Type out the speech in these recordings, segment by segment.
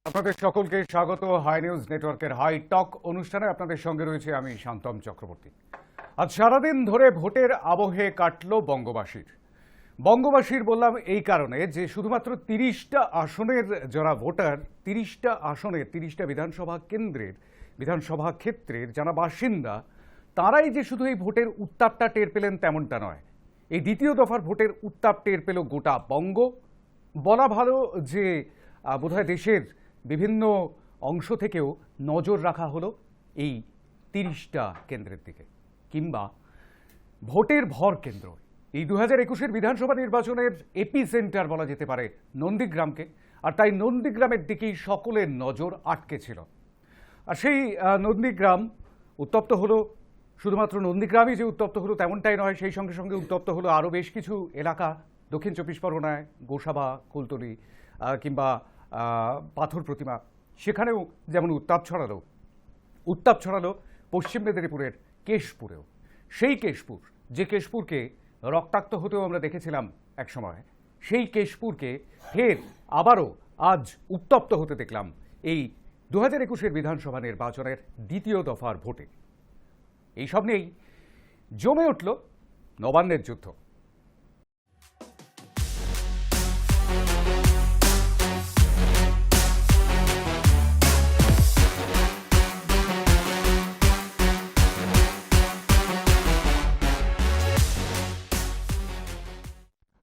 আপনাদের সকলকে স্বাগত হাই নিউজ নেটওয়ার্কের হাই টক অনুষ্ঠানে। আপনাদের সঙ্গে রয়েছে আমি শান্তম চক্রবর্তী। আজ সারাদিন ধরে ভোটের আবহে কাটল বঙ্গবাসীর বললাম এই কারণে যে শুধুমাত্র 30টা আসনের যারা ভোটার, 30টা আসনের 30টা বিধানসভা ক্ষেত্রের যারা বাসিন্দা, তারাই যে শুধু এই ভোটের উত্তাপটা টের পেলেন তেমনটা নয়। এই দ্বিতীয় দফার ভোটের উত্তাপ টের পেল গোটা বঙ্গ। বলা ভালো যে বোধহয় দেশের বিভিন্ন অংশ থেকেও নজর রাখা হলো এই 30টা কেন্দ্রের দিকে, কিংবা ভোটের ভর কেন্দ্র। এই 2021-এর বিধানসভা নির্বাচনের এপি সেন্টার বলা যেতে পারে নন্দীগ্রামকে, আর তাই নন্দীগ্রামের দিকেই সকলের নজর আটকে ছিল। আর সেই নন্দীগ্রাম উত্তপ্ত হলো। শুধুমাত্র নন্দীগ্রামই যে উত্তপ্ত হলো তেমনটাই নয়, সেই সঙ্গে সঙ্গে উত্তপ্ত হলো আরও বেশ কিছু এলাকা। দক্ষিণ চব্বিশ পরগনায় গোসাবা, কুলতলি কিংবা পাথর প্রতিমা, সেখানেও যেমন উত্তাপ ছড়ালো পশ্চিম মেদিনীপুরের কেশপুরেও। সেই কেশপুর, যে কেশপুরকে রক্তাক্ত হতেও আমরা দেখেছিলাম এক সময়, সেই কেশপুরকে ফের আবারও আজ উত্তপ্ত হতে দেখলাম এই 2021-এর বিধানসভা নির্বাচনের দ্বিতীয় দফার ভোটে। এইসব নিয়েই জমে উঠল নবান্নের যুদ্ধ।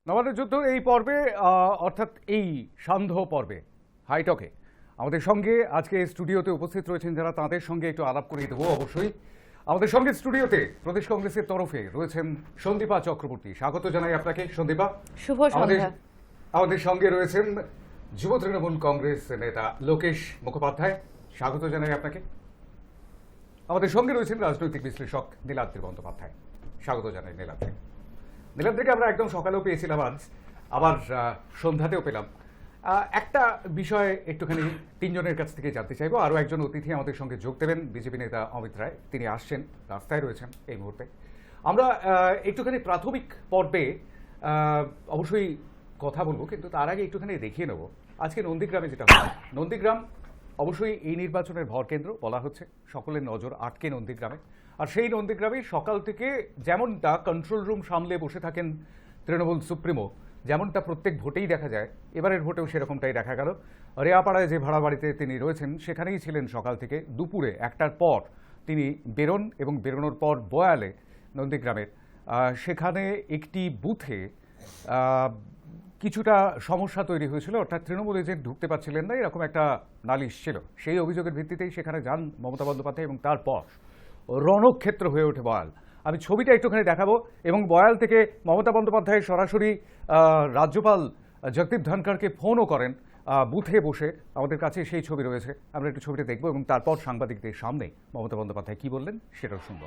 নবান্নের যুদ্ধ এই পর্বে, অর্থাৎ এই সান্ধ্য পর্বে হাইটকে আমাদের সঙ্গে আজকে স্টুডিওতে উপস্থিত রয়েছেন যারা, তাঁদের সঙ্গে একটু আলাপ করিয়ে দেবো অবশ্যই। আমাদের সঙ্গে স্টুডিওতে প্রদেশ কংগ্রেসের তরফে রয়েছেন সন্দীপা চক্রবর্তী। স্বাগত জানাই আপনাকে সন্দীপা। শুভ সন্ধ্যা। আমাদের সঙ্গে রয়েছেন যুব তৃণমূল কংগ্রেস নেতা লোকেশ মুখোপাধ্যায়। স্বাগত জানাই আপনাকে। আমাদের সঙ্গে রয়েছেন রাজনৈতিক বিশ্লেষক নীলাদ্রি বন্দ্যোপাধ্যায়। স্বাগত জানাই নীলাদ্রিকে আমরা একদম সকালেও পেয়েছিলাম, আজ আবার সন্ধ্যাতেও পেলাম। একটা বিষয় একটুখানি তিনজনের কাছ থেকে জানতে চাইবো। আরও একজন অতিথি আমাদের সঙ্গে যোগ দেবেন, বিজেপি নেতা অমিত রায়। তিনি আসছেন, রাস্তায় রয়েছেন এই মুহূর্তে। আমরা একটুখানি প্রাথমিক পর্বে অবশ্যই কথা বলবো, কিন্তু তার আগে একটুখানি দেখিয়ে নেব আজকে নন্দীগ্রামে যেটা হচ্ছে। নন্দীগ্রাম অবশ্যই এই নির্বাচনের ভরকেন্দ্র বলা হচ্ছে, সকলের নজর আটকে নন্দীগ্রামে। আর সেই নন্দীগ্রামে সকাল থেকে যেমনটা কন্ট্রোল রুম সামলে বসে থাকেন তৃণমূল সুপ্রিমো, যেমনটা প্রত্যেক ভোটেই দেখা যায়, এবারের ভোটেও সেরকমটাই দেখা গেল। রেয়াপাড়ায় যে ভাড়া বাড়িতে তিনি রয়েছেন সেখানেই ছিলেন সকাল থেকে। দুপুরে 1টার পর তিনি বেরোন এবং বেরোনোর পর বয়ালে নন্দীগ্রামের সেখানে একটি বুথে কিছুটা সমস্যা তৈরি হয়েছিল, অর্থাৎ তৃণমূল এজেন্ট ঢুকতে পারছিলেন না, এরকম একটা নালিশ ছিল। সেই অভিযোগের ভিত্তিতেই সেখানে যান মমতা বন্দ্যোপাধ্যায় এবং তারপর রণক্ষেত্র হয়ে ওঠে বয়াল। আমি ছবিটা একটুখানি দেখাবো এবং বয়াল থেকে মমতা বন্দ্যোপাধ্যায় সরাসরি রাজ্যপাল জগদীপ ধনখড়কে ফোনও করেন বুথে বসে। আমাদের কাছে সেই ছবি রয়েছে, আমরা একটু ছবিটা দেখবো এবং তারপর সাংবাদিকদের সামনে মমতা বন্দ্যোপাধ্যায় কি বললেন সেটাও শুনবো।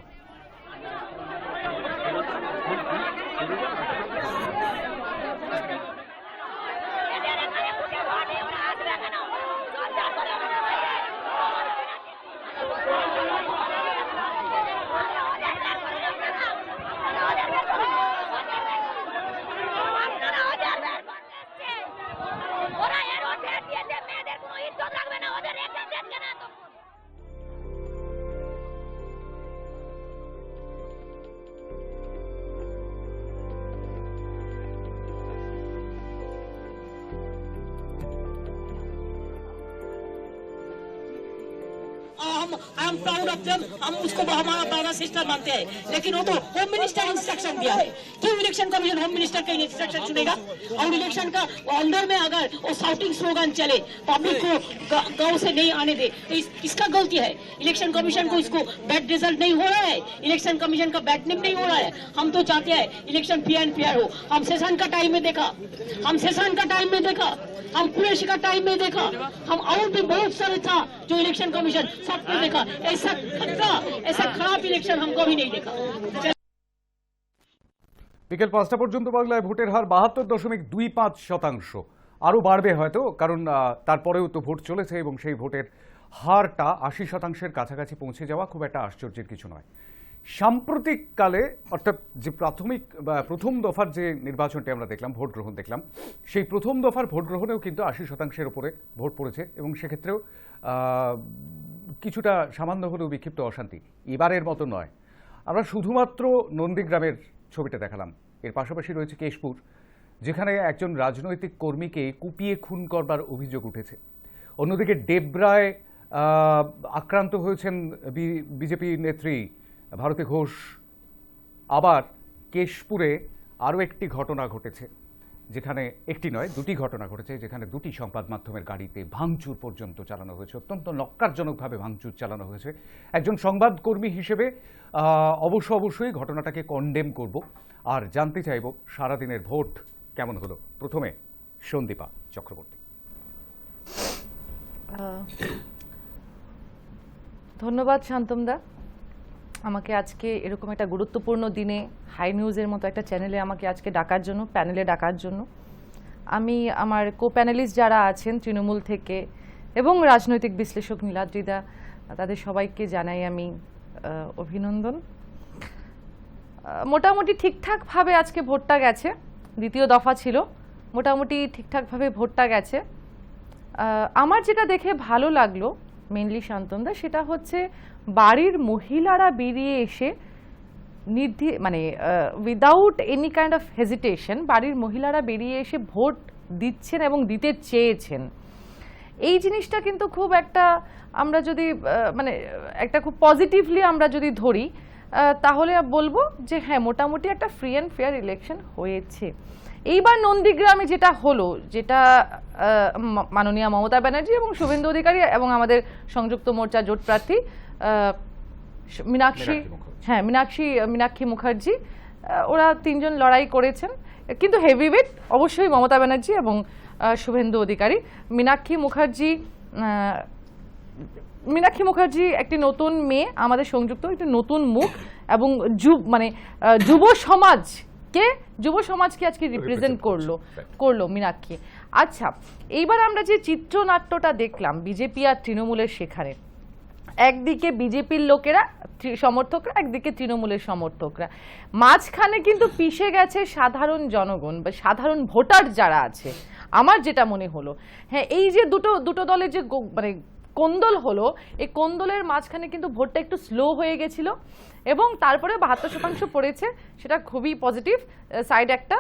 I am proud of them, हम उसको हमारा ब्रदर सिस्टर मानते हैं, लेकिन वो तो होम मिनिस्टर इंस्ट्रक्शन दिया है। क्यों इलेक्शन कमीशन होम मिनिस्टर का इंस्ट्रक्शन सुनेगा? और इलेक्शन का अंदर में अगर वो साउटिंग स्लोगन चले, पब्लिक को गांव से नहीं आने दे, तो किसका गलती है? इलेक्शन कमीशन को इसको बैड रिजल्ट नहीं हो रहा है, इलेक्शन कमीशन का बैड नेम नहीं हो रहा है। हम तो चाहते हैं इलेक्शन फेयर एंड फेयर हो। हम सेशन का टाइम में देखा, हम पुलिस का टाइम में देखा, हम और भी बहुत सारे था जो इलेक्शन कमीशन सबने देखा। ऐसा खराब इलेक्शन हमको भी नहीं देखा। বিকেল 5টা পর্যন্ত বাংলায় ভোটের হার 72.25%। আরও বাড়বে হয়তো, কারণ তারপরেও তো ভোট চলেছে এবং সেই ভোটের হারটা 80%-এর কাছাকাছি পৌঁছে যাওয়া খুব একটা আশ্চর্যের কিছু নয়। সাম্প্রতিককালে অর্থাৎ যে প্রাথমিক বা প্রথম দফার যে নির্বাচনটি আমরা দেখলাম, ভোট গ্রহণ দেখলাম, সেই প্রথম দফার ভোট গ্রহণেও কিন্তু 80% উপরে ভোট পড়েছে এবং সেক্ষেত্রেও কিছুটা সামান্য হলেও বিক্ষিপ্ত অশান্তি। এবারের মতো নয়। আমরা শুধুমাত্র নন্দীগ্রামের ছবিটা দেখালাম, এর পাশাপাশি রয়েছে কেশপুর, যেখানে একজন রাজনৈতিক কর্মীকে কুপিয়ে খুন করবার অভিযোগ উঠেছে। অন্যদিকে ডেবরায় আক্রান্ত হয়েছেন বিজেপি নেত্রী ভারতী ঘোষ। আবার কেশপুরে আরও একটি ঘটনা ঘটেছে, যেখানে একটি নয় দুটি ঘটনা ঘটেছে, যেখানে দুটি সংবাদ মাধ্যমের গাড়িতে ভাঙচুর পর্যন্ত চালানো হয়েছে। অত্যন্ত নক্কারজনকভাবে ভাঙচুর চালানো হয়েছে। একজন সংবাদকর্মী হিসেবে অবশ্যই ঘটনাটাকে কন্ডেম করব আর জানতে চাইব সারাদিনের ভোট কেমন হলো। প্রথমে সন্দীপা চক্রবর্তী। ধন্যবাদ শান্তমদা, আমাকে আজকে এরকম একটা গুরুত্বপূর্ণ দিনে হাই নিউজের মতো একটা চ্যানেলে আমাকে আজকে ডাকার জন্য, প্যানেলে ডাকার জন্য। আমি আমার কো প্যানেলিস্ট যারা আছেন তৃণমূল থেকে এবং রাজনৈতিক বিশ্লেষক নীলাদ্রিদা, তাদের সবাইকে জানাই আমি অভিনন্দন। মোটামুটি ঠিকঠাকভাবে আজকে ভোটটা গেছে, দ্বিতীয় দফা ছিল, মোটামুটি ঠিকঠাকভাবে ভোটটা গেছে। আমার যেটা দেখে ভালো লাগলো মেনলি শান্তনদা, সেটা হচ্ছে বাড়ির মহিলারা বেরিয়ে এসে মানে without any kind of hesitation বাড়ির মহিলারা বেরিয়ে এসে ভোট দিচ্ছেন এবং দিতে চেয়েছেন। এই জিনিসটা কিন্তু খুব একটা, আমরা যদি মানে একটা খুব পজিটিভলি আমরা যদি ধরি, তাহলে বলবো যে হ্যাঁ, মোটামুটি একটা ফ্রি অ্যান্ড ফেয়ার ইলেকশন হয়েছে। এইবার নন্দীগ্রামে যেটা হলো, যেটা মাননীয় মমতা ব্যানার্জি এবং শুভেন্দু অধিকারী এবং আমাদের সংযুক্ত মোর্চা জোট প্রার্থী মীনাক্ষী মুখার্জি, ওরা তিনজন লড়াই করেছেন, কিন্তু হেভিওয়েট অবশ্যই মমতা ব্যানার্জি এবং শুভেন্দু অধিকারী। মীনাক্ষী মুখার্জি একটি নতুন মেয়ে, আমাদের সংযুক্ত একটি নতুন মুখ এবং যুব সমাজকে আজকে রিপ্রেজেন্ট করলো মীনাক্ষী। আচ্ছা, এইবার আমরা যে চিত্রনাট্যটা দেখলাম বিজেপি আর তৃণমূলের, সেখানে একদিকে বিজেপির লোকেরা সমর্থকরা, একদিকে তৃণমূলের সমর্থকরা, মাঝখানে কিন্তু পিষে গেছে সাধারণ জনগণ বা সাধারণ ভোটার যারা আছে। আমার যেটা মনে হলো, হ্যাঁ, এই যে দুটো দলের যে মানে কোন্দল হলো, এই কোন্দলের মাঝখানে কিন্তু ভোটটা একটু স্লো হয়ে গেছিল এবং তারপরে 72% পড়েছে, সেটা খুবই পজিটিভ সাইড একটা,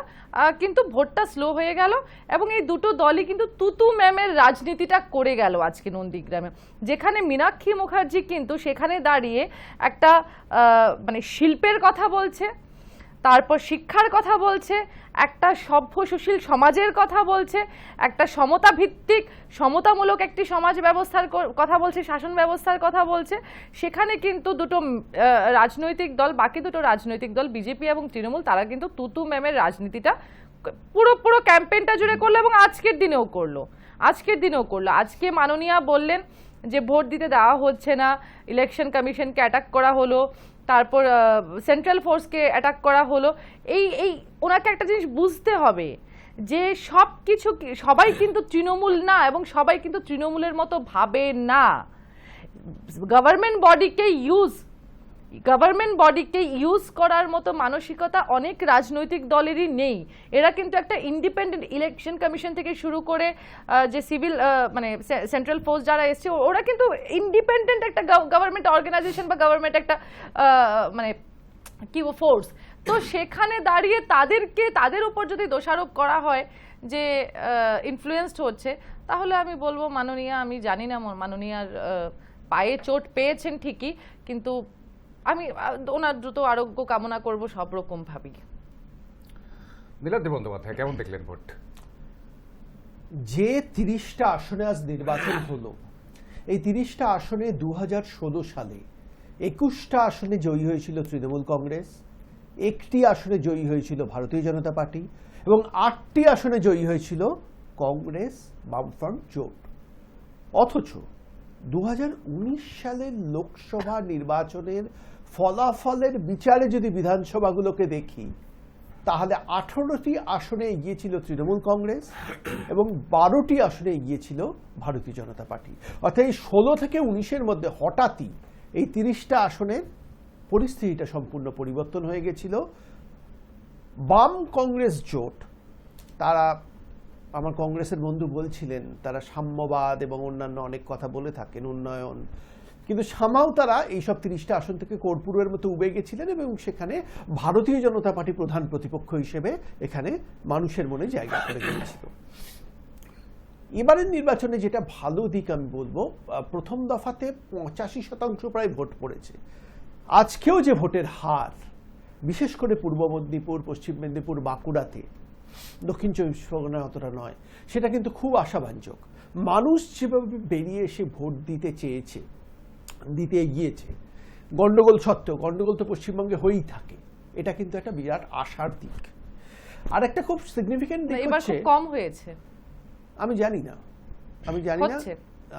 কিন্তু ভোটটা স্লো হয়ে গেল এবং এই দুটো দলই কিন্তু তুতু ম্যামের রাজনীতিটা করে গেল আজকে নন্দীগ্রামে, যেখানে মীনাক্ষী মুখার্জি কিন্তু সেখানে দাঁড়িয়ে একটা মানে শিল্পের কথা বলছে, তারপর শিক্ষার কথা বলছে, একটা সভ্য সুশীল সমাজের কথা বলছে, একটা সমতা ভিত্তিক সমতামূলক একটি সমাজ ব্যবস্থার কথা বলছে, শাসন ব্যবস্থার কথা বলছে। সেখানে কিন্তু দুটো রাজনৈতিক দল, বাকি দুটো রাজনৈতিক দল বিজেপি এবং তৃণমূল, তারা কিন্তু তুতু ম্যামের রাজনীতিটা পুরো ক্যাম্পেইনটা জুড়ে করলো এবং আজকের দিনেও করলো। আজকে মাননীয়া বললেন যে ভোট দিতে দেওয়া হচ্ছে না, ইলেকশন কমিশনকে অ্যাটাক করা হলো, তারপর সেন্ট্রাল ফোর্সকে অ্যাটাক করা হলো। এই ওনাকে একটা জিনিস বুঝতে হবে যে সবাই কিন্তু তৃণমূল না এবং সবাই কিন্তু তৃণমূলের মতো ভাবে না। গভর্নমেন্ট বডিকে ইউজ করার মতো মানসিকতা অনেক রাজনৈতিক দলেরই নেই। এরা কিন্তু একটা ইন্ডিপেন্ডেন্ট ইলেকশন কমিশন থেকে শুরু করে যে সিভিল মানে সেন্ট্রাল ফোর্স যারা এসছে, ওরা কিন্তু ইন্ডিপেন্ডেন্ট একটা গভর্নমেন্ট অর্গানাইজেশন বা গভর্নমেন্ট একটা মানে কি ফোর্স। তো সেখানে দাঁড়িয়ে তাদের উপর যদি দোষারোপ করা হয় যে ইনফ্লুয়েন্সড হচ্ছে, তাহলে আমি বলবো মাননীয়া, আমি জানি না মাননীয়ার পায়ে চোট পেয়েছেন ঠিকই, কিন্তু আমি ওনার দ্রুত আরোগ্য কামনা করব সব রকম ভাবি। নীলাদ্রি বন্দ্যোপাধ্যায়, কেমন দেখলেন ভোট? যে 30টা আসনে আজ নির্বাচন হলো, এই 30টা আসনে 2016 সালে 21টা আসনে জয়ী হয়েছিল তৃণমূল কংগ্রেস, 1টি আসনে জয়ী হয়েছিল ভারতীয় জনতা পার্টি এবং 8টি আসনে জয়ী হয়েছিল কংগ্রেস বামফ্রন্ট জোট। অথচ 2019 সালের লোকসভা নির্বাচনের ফলাফলের বিচারে যদি বিধানসভাগুলোকে দেখি, তাহলে 18টি আসনে এগিয়েছিল তৃণমূল কংগ্রেস এবং 12টি আসনে এগিয়েছিল ভারতীয় জনতা পার্টি। অর্থাৎ এই 16 থেকে 19-এর মধ্যে হঠাৎই এই 30টা আসনের পরিস্থিতিটা সম্পূর্ণ পরিবর্তন হয়ে গেছিল। বাম কংগ্রেস জোট, তারা, আমার কংগ্রেসের বন্ধু বলছিলেন, তারা সাম্যবাদ এবং অন্যান্য অনেক কথা বলে থাকেন, উন্নয়ন, কিন্তু সামাও তারা এইসব 30টা আসন থেকে কর্পূরের মতো উবে গেছিলেন এবং সেখানে ভারতীয় জনতা পার্টি প্রধান প্রতিপক্ষ হিসেবে এখানে মানুষের মনে জায়গা করে নিয়েছিল। এবারের নির্বাচনে যেটা ভালো দিক আমি বলবো, প্রথম দফাতে 85% প্রায় ভোট পড়েছে। আজকেও যে ভোটের হার, বিশেষ করে পূর্ব মেদিনীপুর, পশ্চিম মেদিনীপুর, বাঁকুড়াতে, দক্ষিণ চব্বিশ পরগনায় অতটা নয়, সেটা কিন্তু খুব আশাব্যঞ্জক। মানুষ যেভাবে বেরিয়ে এসে ভোট দিতে চেয়েছে, দিতে এগিয়েছে, গন্ডগোল সত্ত্বেও, গন্ডগোল তো পশ্চিমবঙ্গে হয়েই থাকে, এটা কিন্তু একটা বিরাট আশার দিক। আর একটা খুব সিগনিফিকেন্ট দিক এবার হচ্ছে, খুব কম হয়েছে, আমি জানি না হচ্ছে।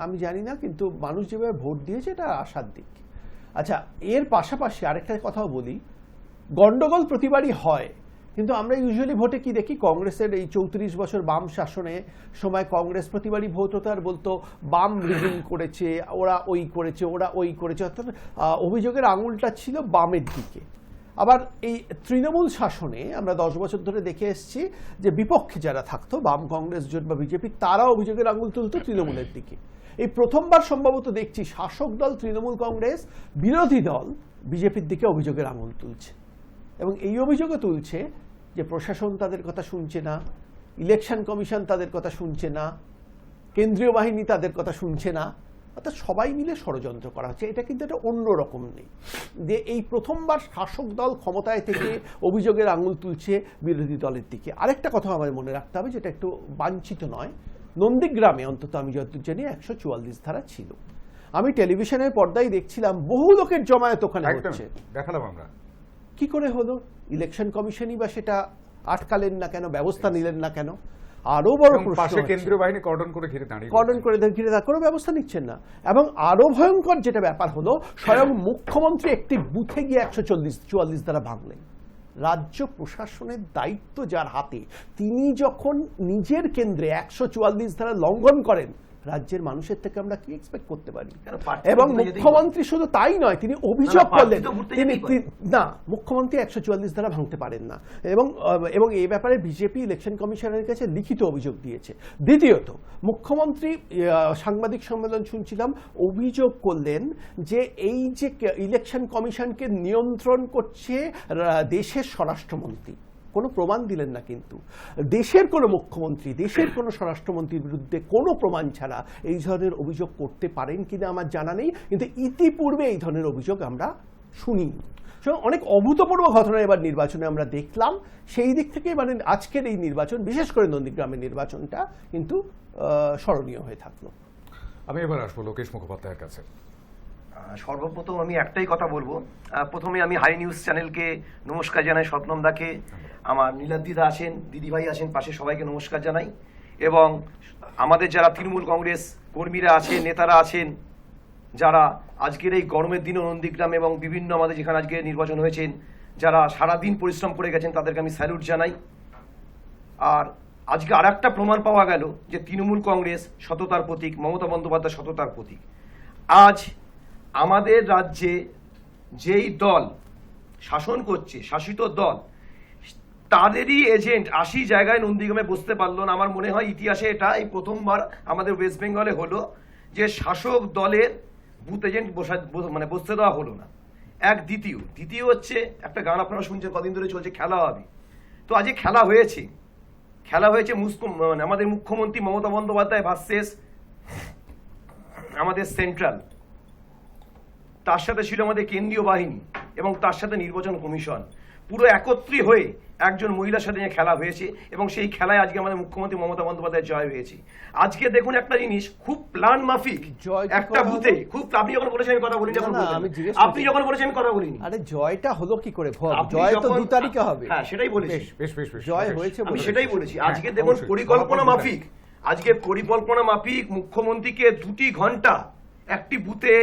আমি জানি না, কিন্তু মানুষ যেভাবে ভোট দিয়েছে এটা আশার দিক। আচ্ছা, এর পাশাপাশি আরেকটা কথাও বলি, গন্ডগোল প্রতিবারই হয়, কিন্তু আমরা ইউজুয়ালি ভোটে কি দেখি, কংগ্রেসের এই 34 বছর বাম শাসনে সময় কংগ্রেস প্রতিবারই ভোট হতো আর বলতো বাম রিগিং করেছে, ওরা ওই করেছে, ওরা ওই করেছে, অর্থাৎ অভিযোগের আঙুলটা ছিল বামের দিকে। আবার এই তৃণমূল শাসনে আমরা 10 বছর ধরে দেখে এসেছি যে বিপক্ষে যারা থাকতো, বাম কংগ্রেস জোট বা বিজেপি, তারা অভিযোগের আঙুল তুলতো তৃণমূলের দিকে। এই প্রথমবার সম্ভবত দেখছি শাসক দল তৃণমূল কংগ্রেস, বিরোধী দল বিজেপির দিকে অভিযোগের আঙুল তুলছে, এবং এই অভিযোগও তুলছে যে প্রশাসন তাদের কথা শুনছে না, ইলেকশন কমিশন তাদের কথা শুনছে না, কেন্দ্রীয় বাহিনী তাদের কথা শুনছে না, অর্থাৎ সবাই মিলে ষড়যন্ত্র করা হচ্ছে। এটা কিন্তু একটা অন্য রকম নেই যে এই প্রথমবার শাসক দল ক্ষমতায় থেকে অভিযোগের আঙুল তুলছে বিরোধী দলের দিকে। আরেকটা কথা আমাদের মনে রাখতে হবে, যেটা একটু বাঞ্ছিত নয়, নন্দীগ্রামে অন্তত আমি যতদূর জানি 144 ধারা ছিল। আমি টেলিভিশনের পর্দায় দেখছিলাম বহু লোকের জমায়েত ওখানে হচ্ছে, দেখালাম আমরা। কি করে হলো? ইলেকশন কমিশনই বা সেটা আটকালেন না কেন, ব্যবস্থা নিলেন না কেন? আরো বড় প্রশ্ন, পাশে কেন্দ্রীয় বাহিনী কর্ডন করে ঘিরে দাঁড়িয়ে, কর্ডন করে ঘিরে থাকার কোনো ব্যবস্থা নিচ্ছেন না। এবং আরো ভয়ঙ্কর যেটা ব্যাপার হলো, স্বয়ং মুখ্যমন্ত্রী একটি বুথে গিয়ে 144 ধারা ভাঙলেন। রাজ্য প্রশাসনের দায়িত্ব যার হাতে, তিনি যখন নিজের কেন্দ্রে 144 ধারা লঙ্ঘন করেন, রাজ্যের মানুষের থেকে আমরা কি এক্সপেক্ট করতে পারি? এবং মুখ্যমন্ত্রী শুধু তাই নয়, তিনি অভিযোগ করলেন, না, মুখ্যমন্ত্রী 144 ধারা ভাঙতে পারেন না, এবং এই ব্যাপারে বিজেপি ইলেকশন কমিশনের কাছে লিখিত অভিযোগ দিয়েছে। দ্বিতীয়ত, মুখ্যমন্ত্রী সাংবাদিক সম্মেলন শুনছিলাম, অভিযোগ করলেন যে এই যে ইলেকশন কমিশনকে নিয়ন্ত্রণ করছে দেশের স্বরাষ্ট্রমন্ত্রী। কোনো প্রমাণ দিলেন না, কিন্তু দেশের কোনো মুখ্যমন্ত্রী, দেশের কোনো স্বরাষ্ট্রমন্ত্রীর বিরুদ্ধে কোনো প্রমাণ ছাড়া এই ধরনের অভিযোগ করতে পারেন কিনা আমার জানা নেই, কিন্তু ইতিপূর্বে এই ধরনের অভিযোগ আমরা শুনিনি। অনেক অভূতপূর্ব ঘটনা এবার নির্বাচনে আমরা দেখলাম। সেই দিক থেকে মানে আজকের এই নির্বাচন, বিশেষ করে নন্দীগ্রামের নির্বাচনটা কিন্তু স্মরণীয় হয়ে থাকলো। আমি এবার আসবো লোকেশ মুখোপাধ্যায়ের কাছে। সর্বপ্রথম আমি একটাই কথা বলবো, প্রথমে আমি হাই নিউজ চ্যানেলকে নমস্কার জানাই, স্বপ্নম দাকে, আমার নীলাদ্রিদা আছেন, দিদিভাই আছেন পাশে, সবাইকে নমস্কার জানাই। এবং আমাদের যারা তৃণমূল কংগ্রেস কর্মীরা আছেন, নেতারা আছেন, যারা আজকের এই গরমের দিনে নন্দীগ্রাম এবং বিভিন্ন আমাদের যেখানে আজকে নির্বাচন হয়েছেন, যারা সারাদিন পরিশ্রম করে গেছেন, তাদেরকে আমি স্যালুট জানাই। আর আজকে আর একটা প্রমাণ পাওয়া গেল যে তৃণমূল কংগ্রেস সততার প্রতীক, মমতা বন্দ্যোপাধ্যায় সততার প্রতীক। আজ আমাদের রাজ্যে যেই দল শাসন করছে, শাসিত দল, তাদেরই এজেন্ট 80 জায়গায় নন্দীগ্রামে বসতে পারলো না। আমার মনে হয় ইতিহাসে এটা এই প্রথমবার আমাদের ওয়েস্ট বেঙ্গলে হলো যে শাসক দলের বুথ এজেন্ট বসতে দেওয়া হলো না। দ্বিতীয় হচ্ছে একটা গান আপনারা শুনছেন, কদিন ধরে চলছে, খেলা হবে। তো আজকে খেলা হয়েছে আমাদের মুখ্যমন্ত্রী মমতা বন্দ্যোপাধ্যায় ভার্সেস আমাদের সেন্ট্রাল, তার সাথে ছিল আমাদের কেন্দ্রীয় বাহিনী এবং তার সাথে নির্বাচন কমিশন, পুরো একত্রী হয়ে একজন মহিলার সাথে খেলা হয়েছে এবং সেই খেলায় আজকে আমাদের মুখ্যমন্ত্রী মমতা বন্দ্যোপাধ্যায় জয় হয়েছে। আজকে দেখুন একটা জিনিস, খুব প্ল্যান মাফিক একটা বুথে, খুব, আপনি যখন বলেছেন আমি কথা বলিনি, আপনি যখন বলেছেন আমি কথা বলিনি। আরে জয়টা হলো কি করে? জয় তো 2 তারিখে হবে। হ্যাঁ, সেটাই বলেছি, জয় হয়েছে, আমি সেটাই বলেছি। আজকে দেখুন পরিকল্পনা মাফিক মুখ্যমন্ত্রীকে 2 ঘন্টা একটি বুথে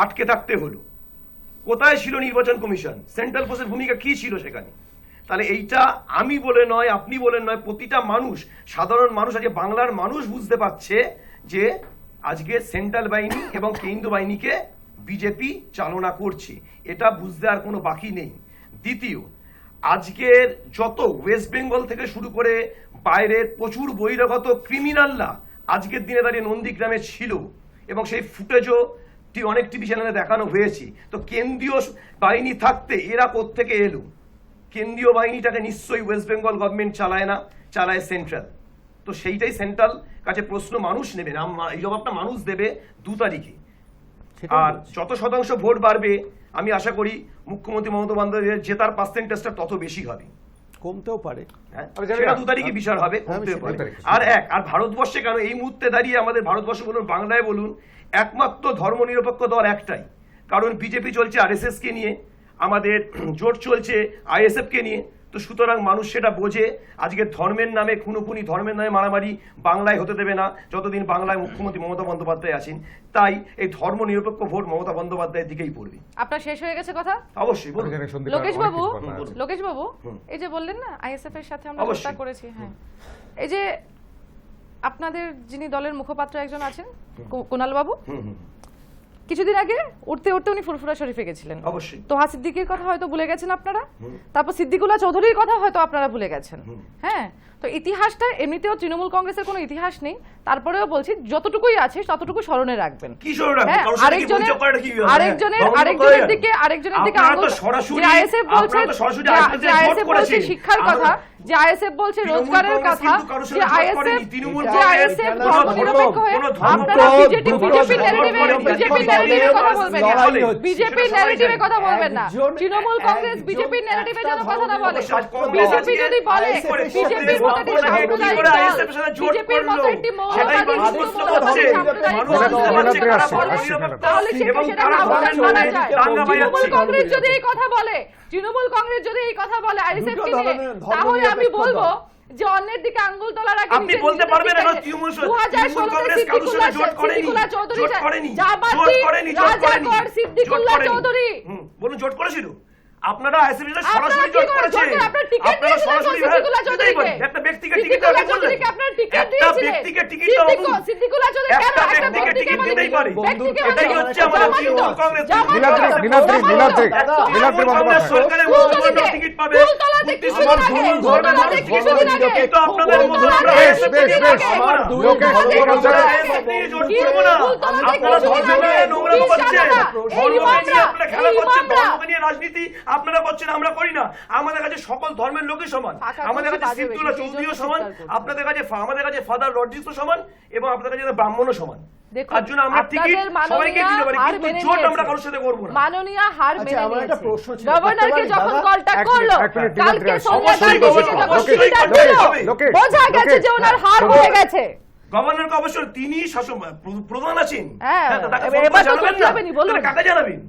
আটকে থাকতে হলো। কোথায় ছিল নির্বাচন কমিশন? সেন্ট্রাল ফোর্সের ভূমিকা কি ছিল সেখানে? তাহলে এইটা আমি বলে নয়, আপনি বলে নয়, প্রতিটা মানুষ, সাধারণ মানুষ, আজকে বাংলার মানুষ বুঝতে পারছে যে আজকে সেন্ট্রাল বাহিনী এবং কেন্দ্রীয় বাহিনীকে বিজেপি চালনা করছে, এটা বুঝতে আর কোনো বাকি নেই। দ্বিতীয়, আজকের যত ওয়েস্ট বেঙ্গল থেকে শুরু করে বাইরের প্রচুর বহিরাগত ক্রিমিনালরা আজকের দিনে দাঁড়িয়ে নন্দীগ্রামে ছিল এবং সেই ফুটেজও অনেক টিভি চ্যানেলে দেখানো হয়েছে। তো কেন্দ্রীয় বাহিনী থাকতে এরা কোত্থেকে এলো? কেন্দ্রীয় বাহিনীটাকে নিশ্চয়ই ওয়েস্ট বেঙ্গল গভর্নমেন্ট চালায় না, চালায় সেন্ট্রাল। তো সেইটাই সেন্ট্রাল কাছে প্রশ্ন মানুষ নেবে না, এই জবাবটা মানুষ দেবে 2 তারিখে। আর যত শতাংশ ভোট বাড়বে আমি আশা করি মুখ্যমন্ত্রী মমতা বন্দ্যোপাধ্যায়ের জেতার পার্সেন্টেজটা তত বেশি হবে। কমতেও পারে, হ্যাঁ, আমি জানি সেটা না। 2 তারিখে বিষয় হবে, কমতেও পারে। 2 তারিখে। আর ভারতবর্ষে কেন এই মুহূর্তে দাঁড়িয়ে আমাদের ভারতবর্ষ বলুন, বাংলায় বলুন, একমাত্র ধর্মনিরপেক্ষ দল একটাই। কারণ বিজেপি চলছে আরএসএস কে নিয়ে, আমাদের জোট চলছে আইএসএফ কে নিয়ে। তো সুতরাং মানুষ সেটা বোঝে আজকে ধর্মের নামে খুনোখুনি, ধর্মের নামে মারামারি বাংলায় হতে দেবে না যতদিন বাংলায় মুখ্যমন্ত্রী মমতা বন্দ্যোপাধ্যায় আছেন। তাই এই ধর্ম নিরপেক্ষ ভোট মমতা বন্দ্যোপাধ্যায়ের দিকেই পড়বে। আপনার শেষ হয়ে গেছে কথা? অবশ্যই বলুন। আমি জানি সন্দীপ লোকেশ অনেক বাবু, কিছু কথা আছে। লোকেশ বাবু, এই যে বললেন না আইএসএফ এর সাথে আমরা অবশ্যই। চেষ্টা করেছি, হ্যাঁ, এই যে আপনাদের যিনি দলের মুখপাত্র একজন আছেন কুণাল বাবু, কিছুদিন আগে উঠতে উঠতে উনি ফুরফুরা শরীফে গেছিলেন। অবশ্যই। তোহা সিদ্দিকীর কথা হয়তো ভুলে গেছেন আপনারা, তারপর সিদ্দিকুল্লাহ চৌধুরীর কথা হয়তো আপনারা ভুলে গেছেন। হ্যাঁ, তো ইতিহাসটা এমনিতেও তৃণমূল কংগ্রেসের কোনো ইতিহাস নেই, তারপরেও বলছি যতটুকুই আছে ততটুকুই স্মরণে রাখবেন। কি স্মরণে রাখবেন? হ্যাঁ, কারোর সাথে কি বলছো করাটা কি হবে? আরেকজনের দিকে আপনারা আঙুল, তো সরাসরি যে আইএসএফ বলছে, আপনারা তো সরাসরি যে আইএসএফ জোট আইএসএফ বলছে করেছেন। শিক্ষার কথা, যে আইএসএফ বলছে তৃণমূল রোজগারের কংগ্রেস কথা, কিন্তু কারোর সাথে যে জোট আইএসএফ করেনি। তৃণমূল যে কংগ্রেস আইএসএফ কোনো ধর্মনিরপেক্ষ হয়ে কোনো আপনারা বিজেপির কথা বলবেন না, লড়াই হচ্ছে। বিজেপির সেটা সবাই ন্যারেটিভের জানে। কথা বলবেন না। একজন- তৃণমূল কংগ্রেস একজন বিজেপির ন্যারেটিভের জন্য কথা না বলে, একটা বিজেপি যদি বলে ISF এর বিজেপির সাথে মতো একটি জোট করে সাম্প্রদায়িক করে দল, ISF এর সাথে জোট বিজেপির মতো করলো। একটি সেটাই মৌলবাদী মানুষ হিন্দু বুঝতে মৌলবাদী পারছে। সাম্প্রদায়িক মানুষ দল বুঝতে বলে, পারছে কারা আসছে, আসছে ধর্মনিরপেক্ষ তাহলে এবং সেটা কারা ধর্মের মানা যায়। দাঙ্গা তৃণমূল বাজাচ্ছে। কংগ্রেস যদি এই কথা বলে, তৃণমূল কংগ্রেস যদি এই কথা বলে আইএসএফ কে নিয়ে, তাহলে আমি বলবো যে অন্যের দিকে আঙ্গুল তোলার আগে আপনি বলতে পারবেন না তৃণমূল কংগ্রেস কারোর সাথে জোট করেনি, জোট করেনি, জোট করেনি, জোট করেনি, জোট করেনি। বলুন জোট করেছিল? আপনারা আইএসএফ এর সাথে সরাসরি জোট করেছেন। আপনারা সরাসরি একটা ব্যক্তিকে টিকিট দেওয়া বললেন, একটা ব্যক্তিকে টিকিট দেওয়া বলুন, একটা ব্যক্তিকে টিকিট দিতেই পারে। এটাই হচ্ছে আমাদের তৃণমূল কংগ্রেস। তৃণমূল কংগ্রেস সরকারের মধ্যে টিকিট পাবে, কিন্তু আপনাদের মধ্যে আমরা আইএসএফ থেকে জোট করবো না। আপনারা আইএসএফ নিয়ে জোট করবো না। আপনারা ধর্মকে নিয়ে নোংরা করছেন, ধর্মকে নিয়ে আপনারা খেলা করছেন, ধর্মকে নিয়ে রাজনীতি আপনারা করছেন, আমরা করি না। আমাদের কাছে সকল ধর্মের লোকই সমান, আমাদের কাছে সিদ্দুল্লাহ চৌধুরীও সমান, আপনাদের কাছে আমাদের কাছে ফাদার রড্রিগসও সমান এবং আপনাদের কাছে ব্রাহ্মণও সমান। তার জন্য আমরা টিকিট সবাইকে দিতে পারি, কিন্তু জোট আমরা কারোর সাথে করব না। মাননীয় হার আচ্ছা, মেনে আমার একটা নিয়েছে। প্রশ্ন ছিল, গভর্নরকে করতে যখন পারি কলটা দাদা? করলো, এক মিনিট, কালকে দিনাদ্রি সোনিয়া আসছে। গান্ধী অবশ্যই, যখন অবশ্যই চিঠিটা করতে দিল, হবে। লোকেশ, বোঝা গেছে লোকেশ, যে ওনার হার হ্যাঁ, হয়ে গেছে। গভর্নরকে অবশ্যই তিনি শাসন প্রধান আছেন। হ্যাঁ, তাকে এবার ফোন করে তো জানাবেন করতে না? হবে নি, বলুন। তাহলে কাকে জানাবেন?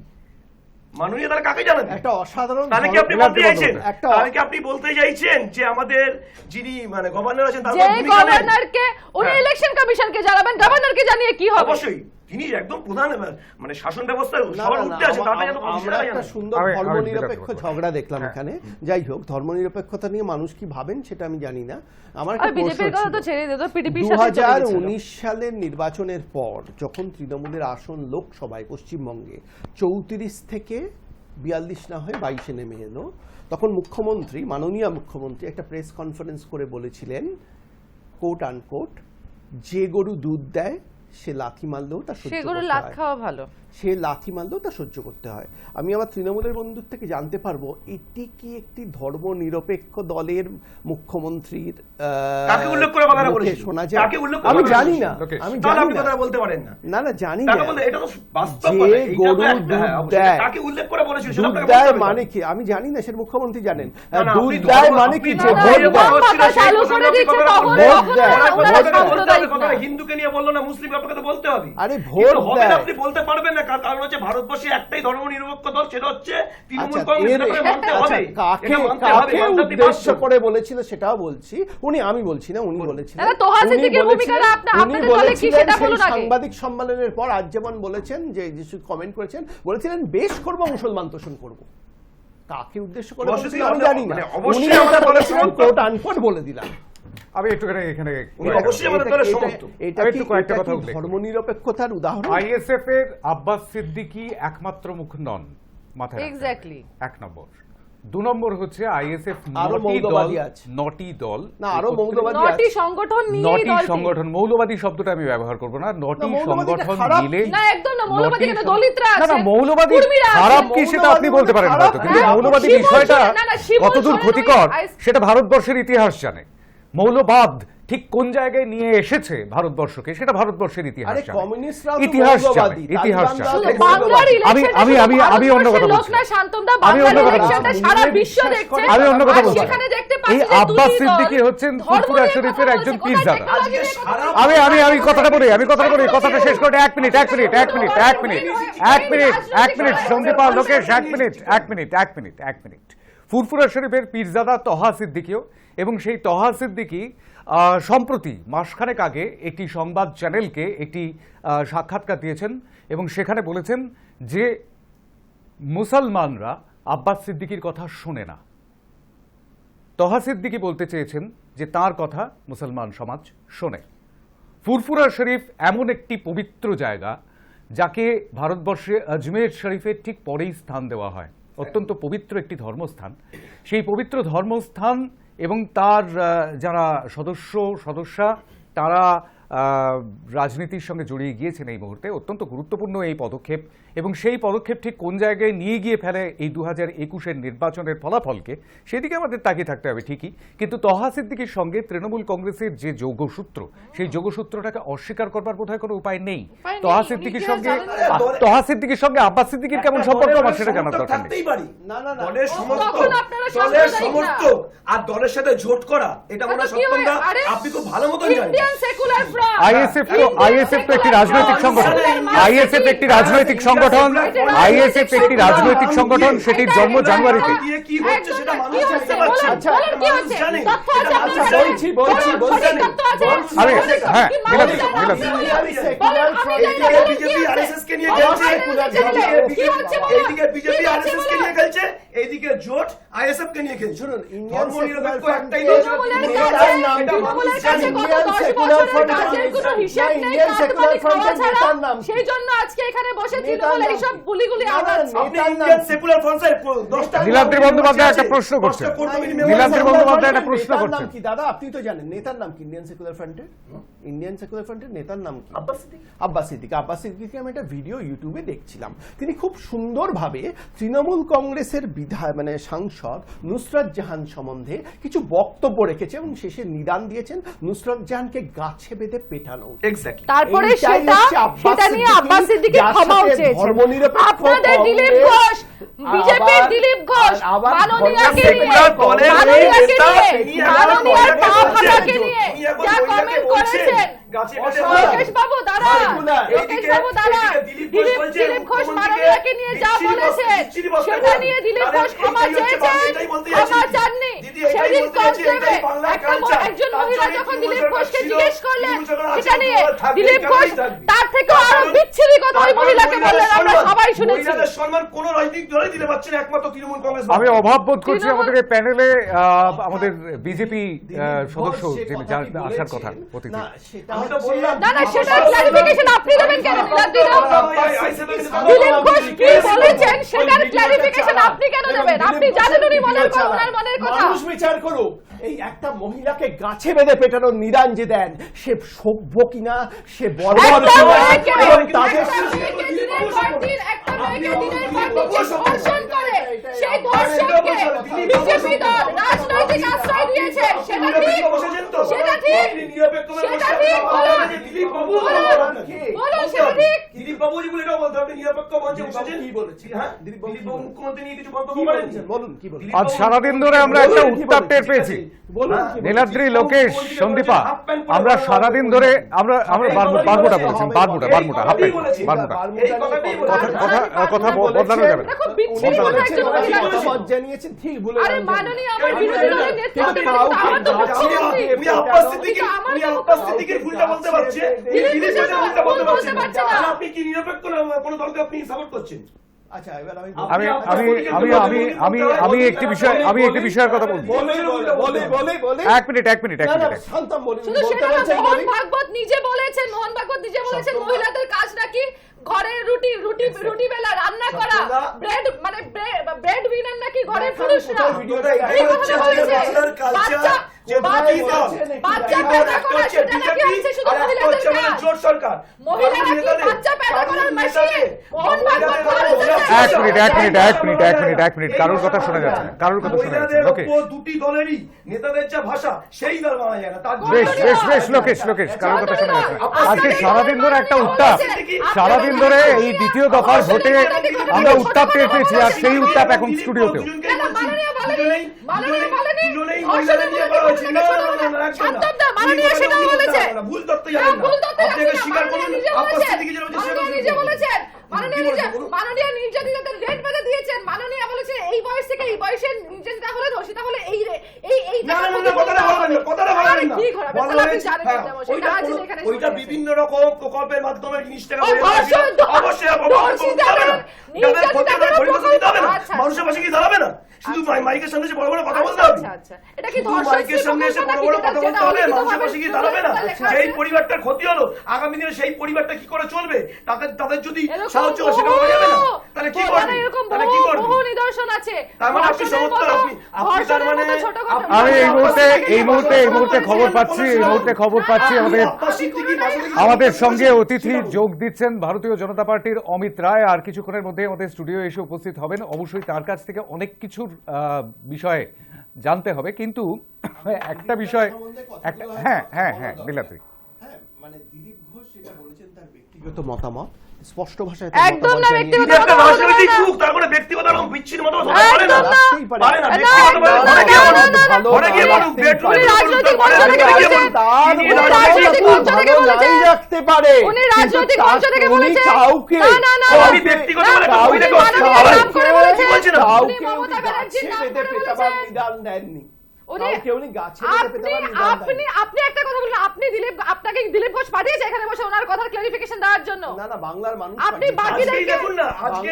মাননীয় তারা কাকে জানাবেন? একটা অসাধারণ তাহলে কি আপনি ধর্ম- বলতে চাইছেন, একটা- তাহলে কি আপনি বলতে চাইছেন যে আমাদের যিনি মানে গভর্নর আছেন তার যে কোনো ভূমিকা নেই? গভর্নরকে উনি হ্যাঁ। ইলেকশন কমিশনকে জানাবেন, গভর্নরকে জানিয়ে কি হবে? অবশ্যই তিনি একদম প্রধান মানে শাসন ব্যবস্থার না, সবার না, না, উঠতে আছে, তাদের যেন আমরা একটা সুন্দর আমি ধর্মনিরপেক্ষ যেটা ঝগড়া দেখলাম হ্যাঁ। এখানে। যাই হোক, ধর্মনিরপেক্ষতা নিয়ে মানুষ কি ভাবেন সেটা আমি জানি না। আমার আর একটা প্রশ্ন বিজেপির কথা তো ছিল। ছেড়ে দিত, পিডিপির সাথে চলে গেছিল। 2019 সালের নির্বাচনের পর যখন তৃণমূলের আসন লোকসভায় পশ্চিমবঙ্গে 34 থেকে 42 না হয়ে 22-এ নেমে এলো, তখন মুখ্যমন্ত্রী, মাননীয় মুখ্যমন্ত্রী একটা প্রেস কনফারেন্স করে বলেছিলেন, কোট আনকোট, যে গরু দুধ দেয় সে লাথি মারলেও তা সহ্য সেগুলো করতে লাত হয়। খাওয়া ভালো। সে লাথি মারলেও তা সহ্য করতে হয়। আমি আমার তৃণমূলের বন্ধুর থেকে জানতে পারবো এটি কি একটি ধর্মনিরপেক্ষ দলের মুখ্যমন্ত্রীর কাকে উল্লেখ করে কথাটা মুখে বলেছিল? শোনা যায়? কাকে উল্লেখ করে আমি কথাটা জানি না, লোকেশ। আমি তাহলে জানি আপনি না। কথা বলতে পারেন না। না জানি তাকে না। বলতে এটা তো বাস্তব যে কথা, এইটা তো গরু একটা- দুধ হ্যাঁ, অবশ্যই। দেয়, কাকে উল্লেখ করে বলেছিল সেটা দুধ আপনাকে দেয় বলতে হবে। মানে কি আমি জানি না, সেটা মুখ্যমন্ত্রী জানেন। না, না, দুধ আপনি দেয় ধর্ম- মানে আপনি কি, যে ধর্ম- ভোট এই দেয়। কথা কথা হচ্ছিল, চালু সেই করে কথা দিচ্ছে, বলতে তখন হবে। ভোট দেয়। ওনারা আপনাকে বলতে হবে, সাম্প্রদায়িক না। কথাটা হিন্দুকে নিয়ে বললো না, মুসলিম আপনাকে তো বলতে হবে। আরে ভোট কিন্তু হবে না, দেয়। আপনি বলতে পারবেন না, কারণ হচ্ছে ভারতবর্ষে একটাই ধর্মনিরপেক্ষ দল, সেটা হচ্ছে তৃণমূল আচ্ছা, কংগ্রেস। এর- এটা আপনাকে মানতে আচ্ছা, হবে। কাকে এটা মানতে হবে, কাকে মানতে আপনি উদ্দেশ্য বাধ্য। করে বলেছিল সেটাও বলছি। আমি বলছি না, উনি বলেছিলেন। দাদা, তোহা উনি সিদ্দিকীর বলেছিলেন- ভূমিকাটা উনি আপনাদের দলে কি বলেছিলেন সেটা সেই বলুন আগে। সাংবাদিক সম্মেলনের পর আজ যেমন বলেছেন, যে যিশু কমেন্ট করেছেন, বলেছিলেন বেশ করব, মুসলমান তোষণ করব। কাকে উদ্দেশ্য করে অবশ্যই বলেছিলেন আমি আমরা- জানি না। মানে অবশ্যই উনি আমরা এটা বলেছিলেন, বলেছিলাম। কোট আনকোট বলে দিলাম। আমি একটুখানি এখানে উনি অবশ্যই আমাদের দলের সমর্থক। এটা আমি কি একটু কয়েকটা এটা কথা কি উল্লেখ করি। ধর্মনিরপেক্ষতার উদাহরণ? আইএসএফ এর আব্বাস সিদ্দিকী একমাত্র মুখ নন, মাথায় রাখতে হবে। Exactly. 1 নম্বর। 2 নম্বর হচ্ছে আইএসএফ আরো মৌলবাদী আছে। 9টি দল, না, আরো মৌলবাদী নটি আছে। সংগঠন নিয়ে 9টি দলটি। সংগঠন, মৌলবাদী শব্দটা আমি ব্যবহার করব না, 9টি না, মৌলবাদীটা সংগঠন খারাপ মিলে। কি? না একদম না, মৌলবাদী নটি কেন, সং- দলিতরা না, না, আছে, মৌলবাদী কুর্মীরা আছে। খারাপ কি সেটা আপনি বলতে পারেন মৌলবাদী হয়তো, কিন্তু খারাপ। মৌলবাদী শিমুল বিষয়টা সোরেন, না, না, শিমুল কতদূর সোরেন ক্ষতিকর ওই সেটা ভারতবর্ষের ইতিহাস জানে। মৌলবাদ ঠিক কোন জায়গায় নিয়ে এসেছে ভারতবর্ষকে সেটা ভারতবর্ষের ইতিহাস আরে জানে। কমিউনিস্টরাও তো ইতিহাস জানে, মৌলবাদী, ইতিহাস তালিবানরাও জানে। তো শুধু বাংলার ইলেকশনটা আমি অন্য কথা লোক বলছি। না শান্তমদা, আমি অন্য বাংলার কথা ইলেকশনটা বলছি। সারা মূল্যে বিশ্ব বিশ্বাস দেখছে। করে। আমি অন্য কথা আর বলছি। সেখানে দেখতে এই পাচ্ছি যে আব্বাস দুটি দল সিদ্দিকী হচ্ছেন ধর্ম ফুরফুরা নিয়ে শরীফের কথা একজন বলছে, পীরজাদা। কোথায় technology নিয়ে কথা বলছে? আমি কথাটা বলি, কথাটা শেষ করে 1 মিনিট সন্দীপা লোকেশ 1 মিনিট। ফুরফুরা শরীফের পীরজাদা তহা সিদ্দিকীও, এবং সেই তহা সিদ্দিকী সম্প্রতি মাসখানেক আগে একটি সংবাদ চ্যানেলকে একটি সাক্ষাৎকার দিয়েছেন এবং সেখানে বলেছেন যে মুসলমানরা আব্বাস সিদ্দিকীর কথা শোনে না। তহা সিদ্দিকী বলতে চেয়েছেন যে তার কথা মুসলমান সমাজ শোনে। ফুরফুরা শরীফ এমন একটি পবিত্র জায়গা যাকে ভারতবর্ষে আজমের শরীফের ঠিক পরেই স্থান দেওয়া হয়, অত্যন্ত পবিত্র একটি ধর্মস্থান। সেই পবিত্র ধর্মস্থান এবং তার যারা সদস্যা তারা রাজনীতির সঙ্গে জড়িয়ে গিয়েছেন এই মুহূর্তে। অত্যন্ত গুরুত্বপূর্ণ এই পদক্ষেপ, এবং সেই পদক্ষেপ ঠিক কোন জায়গায় নিয়ে গিয়ে ফেলে এই 2021-এর নির্বাচনের ফলাফলকে সেদিকে আমাদের তাকিয়ে থাকতে হবে ঠিকই, কিন্তু তহা সিদ্দিকীর সঙ্গে তৃণমূল কংগ্রেসের যে যোগসূত্র সেই যোগসূত্রটাকে অস্বীকার করবার বোধহয় কোনো উপায় নেই। উপায় নেই, তহা উনি সিদ্দিকীর ইতিহাস সঙ্গে জানেন না। তহা সিদ্দিকীর সঙ্গে আব্বাস সিদ্দিকীর কেমন সম্পর্ক আমার সেটা জানার দরকার নেই। থাকতেই পারি। না, না, না। দলের সমর্থক, তখন আপনারা দলের সাম্প্রদায়িক না। সমর্থক আর দলের সাথে জোট করা, এটা মনে হয় কি হয়? সত্যমদা আরে, আপনি খুব ভালো মতন জানেন। ইন্ডিয়ান সেকুলার ফ্রন্ট, আইএসএফ তো একটি রাজনৈতিক সংগঠন। আইএসএফ একটি রাজনৈতিক সংগঠন। আইএসএফ একটি রাজনৈতিক সংগঠন, সেটির জন্ম জানুয়ারিতে। দিয়ে কি হচ্ছে সেটা মানুষ কি জানতে হচ্ছে? পারছে। বলুন, বলুন কি মানুষ হচ্ছে? জানে। তথ্য আছে এটা আপনার মানুষ কাছে? জানে। বলছি, বলুন, সঠিক তথ্য আছে? আরে, হ্যাঁ, কি নীলাদ্রি, মানুষ জানে? নীলাদ্রি। বলুন, আমি জানি না, বলুন, কি বিজেপি হচ্ছে? আরএসএস কে নিয়ে বলুন, খেলছে, আমি জানি না, কি হচ্ছে বলুন? এইদিকে বিজেপি কি হচ্ছে আরএসএস কে বলুন? নিয়ে খেলছে, এইদিকে জোট আইএসএফ কে নিয়ে খেলছে। শুনুন, ইন্ডিয়ান ধর্মনিরপেক্ষ সেকুলার একটাই ফ্রন্টের দল, তৃণমূলের এটা কাছে, মানুষ তৃণমূলের কাছে জানে। গত ইন্ডিয়ান 10 সেকুলার বছরের ফ্রন্টের কাজের কোনো হিসেব নেই, ইন্ডিয়ান সেকুলার কাটমানি খাওয়া ফ্রন্টের ছাড়া। নেতার নাম। সেই জন্য আজকে এখানে বসে নেতার তৃণমূল নাম। এইসব গুলিগুলি না, না, আওড়াচ্ছে। আপনি নেতার ইন্ডিয়ান নাম। সেকুলার ফ্রন্টের 10টা নীলাদ্রি বন্দ্যোপাধ্যায় একটা প্রশ্ন করছেন। নীলাদ্রি বন্দ্যোপাধ্যায় একটা প্রশ্ন নেতার করছেন। নাম কি দাদা, আপনি তো জানেন নেতার নাম কি ইন্ডিয়ান সেকুলার ফ্রন্টের? ইন্ডিয়ান সেকুলার ফ্রন্টের নেতার নাম কি? আব্বাস সিদ্দিকী। আব্বাস সিদ্দিকী। আমি একটা ভিডিও ইউটিউবে দেখছিলাম, তিনি খুব সুন্দরভাবে তৃণমূল কংগ্রেসের সাংসদ নুসরাত জাহান সম্বন্ধে কিছু বক্তব্য রেখেছে এবং শেষে নিদান দিয়েছেন নুসরাত জাহানকে গাছে বেঁধে পেটানো। এক্স্যাক্টলি। তারপরে এইটাই সেটা হচ্ছে আব্বাস সেটা নিয়ে সিদ্দিকী, আব্বাস সিদ্দিকী যার ক্ষমাও সাথে চেয়েছেন। ধর্মনিরপেক্ষ আপনাদের দিলীপ কংগ্রেস, ঘোষ, বিজেপির আবার- দিলীপ ঘোষ, আবার মাননীয়াকে নিয়ে, সেকুলার দলের মাননীয়াকে নেতা, নিয়ে, তিনি এখন মাননীয়ার মহিলাকে পা বলছেন, ফাটাকে নিয়ে তিনি এখন যা মহিলাকে কমেন্ট বলছেন, করেছেন। গাছে বেঁধে লোকেশ বাবু দাঁড়ান, সেকুলার। লোকেশ বাবু দাঁড়ান। দিলীপ ঘোষ বলছেন, দিলীপ ঘোষ মুখ্যমন্ত্রীকে মাননীয়াকে নিয়ে যা বিচ্ছিরি বলেছেন বিচ্ছিরি বক্তব্য সেটা বলেন। নিয়ে দিলীপ তাহলে ঘোষ ক্ষমা এইটাই হচ্ছে চেয়েছেন, এটাই বলতে ক্ষমা যাচ্ছি। চাননি। দিদি, এটাই সেদিন বলতে যাচ্ছি, কনস্টেবল এটাই বাংলার একজন culture। মহিলা তার যখন জন্য দিলীপ তৃণমূল ঘোষকে ছিল, জিজ্ঞেস করলেন তৃণমূল যখন সেটা আছে, নিয়ে তৃণমূল থাকবে, দিলীপ কেনই ঘোষ থাকবে। তার থেকেও আরো বিচ্ছিরি কথা ওই মহিলাকে বললেন, আমরা সবাই শুনেছি। মহিলাদের সম্মান কোন রাজনৈতিক দলই দিতে পারছে না, একমাত্র তৃণমূল কংগ্রেস। আমি অভাব বোধ করছি তৃণমূল- আমাদের এই প্যানেলে আমাদের বিজেপি সদস্য যিনি যার আসার কথা অতিথি। আমি তো বললাম না না সেটার ক্লারিফিকেশন আপনি দেবেন কেন নীলাদ্রি রাও? দিলীপ ঘোষ কি বলেছেন সেটার ক্লারিফিকেশন আপনি কেন দেবেন? আপনি জানেন উনি মনের কথা, ওনার মনের কথা। মানুষ বিচার করুক, এই একটা মহিলাকে গাছে বেঁধে পেটানোর নিদান যে দেন, সে সভ্য কিনা, সে বর্বর একটা কিনা, মেয়েকে, এবং তাদের একটা মেয়েকে দিনের পর দিন, একটা মেয়েকে দিনের পর দিন যে ধর্ষণ করে, সেই ধর্ষককে বিজেপি দল রাজনৈতিক আশ্রয় দিয়েছে। সেটা ঠিক, সেটা ঠিক, সেটা ঠিক, বলুন, বলুন সেটা ঠিক। দিলীপ বাবুজি বলে এটাও বলতে হবে, নিরপেক্ষ মঞ্চে বসেছেন। কি বলেছে? হ্যাঁ, দিলীপ দিলীপ বাবু বাবু মুখ্যমন্ত্রী নিয়ে কিছু মন্তব্য কি করেন। বলেছেন? বলুন কি বলেছেন? আজ সারাদিন ধরে আমরা একটা বলুন, কি উত্তাপ টের বলেছেন? পেয়েছি। বলুন কি বলেছেন? নীলাদ্রি, লোকেশ, সন্দীপা, আমরা সারাদিন ধরে আমরা বারমুটা বলেছেন, বারমুটা হাফ প্যান্ট, বারমুটা। এই কথাটাই বলেছেন। কথা বদলানো যাবে না। দেখো বিচ্ছিরি কথা একজন মহিলা বলেছেন। মত জানিয়েছেন, ঠিক ভুলে আরে যাবেন। মাননীয় আমার বিরোধী দলের নেতৃত্ব দিলেন, কিন্তু আমার তো মুখ্যমন্ত্রী। উনি আব্বাস সিদ্দিকীর ভুলটা বলতে পারছে, দিলীপ দিলীপ ঘোষের ঘোষের ভুলটা বলতে ভুল পারছেন বলতে পারছে না। না। আপনি কি নিরপেক্ষ কোন দলকে আপনি সাপোর্ট করছেন? আচ্ছা এবার আমি আমি আমি আমি আমি আমি একটি বিষয়ের কথা বলবো। এক মিনিট শান্তম বলি শুধু বলতে সেটা না, বলছেন মোহন বলি। ভাগবত নিজে বলেছেন মহিলাদের কাজ নাকি ঘরে রুটি বেলা রান্না করা, ব্রেড মানে ব্রেড উইনার নাকি ঘরের পুরুষরা। এই কথাটা বলেছে। বাচ্চা পেদা করা সেটা নাকি হচ্ছে শুধু মহিলাদের কাজ। মহিলারা কি বাচ্চা পেদা করার মেশিন? মোহন ভাগবত এক মিনিট কারোর কথা শোনা যাচ্ছে না, ওকে দুটি দলেরই নেতাদের যা ভাষা সেই দল মানা যায় না। তার বেশ লোকেশ কারোর কথা শোনা যাচ্ছে না। আজকে সারাদিন ধরে একটা উত্তাপ, সারাদিন ধরে এই দ্বিতীয় দফার ভোটে আমরা উত্তাপ টের পেয়েছি, আর সেই উত্তাপ এখন স্টুডিওতেও। ভুল তথ্য জানেন না, আপনাকে স্বীকার করুন। মাননীয় নির্যাতিতাদের রেট বেঁধে দিয়েছেন। মাননীয় বলেছেন এই বয়স থেকে এই বয়সের নির্যাতিতা হলে ধর্ষিতা হলে এই ওইটা বিভিন্ন রকম প্রকল্পের মাধ্যমে জিনিসটাকে মানুষের পাশে কি দাঁড়াবে না? শুধু মাইকের সামনে এসে বড় বড় কথা বলতে হবে, মাইকের সামনে এসে বড় বড় কথা বলতে হবে, মানুষের পাশে কি দাঁড়াবে না? সেই পরিবারটার ক্ষতি হলো, আগামী দিনে সেই পরিবারটা কি করে চলবে? তাদের যদি সাহায্য সেটা করা যাবে না, তাহলে কি করবে? বহু নিদর্শন আছে। তার মানে আপনি সমর্থন, আপনি তার মানে আমি এই মুহূর্তে খবর পাচ্ছি আমাদের সঙ্গে অতিথি যোগ দিচ্ছেন ভারতীয় জনতা পার্টির অমিত রায়, আর কিছুক্ষণের মধ্যে আমাদের স্টুডিও এসে উপস্থিত হবেন। অবশ্যই তার কাছ থেকে অনেক কিছুর বিষয়ে জানতে হবে, কিন্তু একটা বিষয় হ্যাঁ বিলাতি, মানে দিলীপ ঘোষ যেটা বলেছেন তার ব্যক্তিগত মতামত, স্পষ্ট ভাষায় একদম না ব্যক্তিগত একটা রাজনৈতিক মুখ, তার মানে ব্যক্তিগত এবং বিচ্ছিন্ন মত হতে পারে না, পারে না। ঘরে গিয়ে বলুন, বেডরুমে রাজনৈতিক মঞ্চ থেকে বলছেন, রাখতে পারে, উনি রাজনৈতিক মঞ্চ থেকে বলেছেন কাউকে না আমি ব্যক্তিগত বলে মমতা ব্যানার্জির নাম করে পেটাবার বলেছেন। নিদান দেননি। উনি উনি গাছে বেঁধে পেটাবার নিদান দেননি। আপনি একটা কথা বলুন, আপনাকে দিলীপ ঘোষ পাঠিয়েছে এখানে বসে ওনার কথার ক্লারিফিকেশন দেওয়ার জন্য? না বাংলার মানুষ আপনি পাঠিয়েছে। বাকিদেরকে দেখুন না, আজকে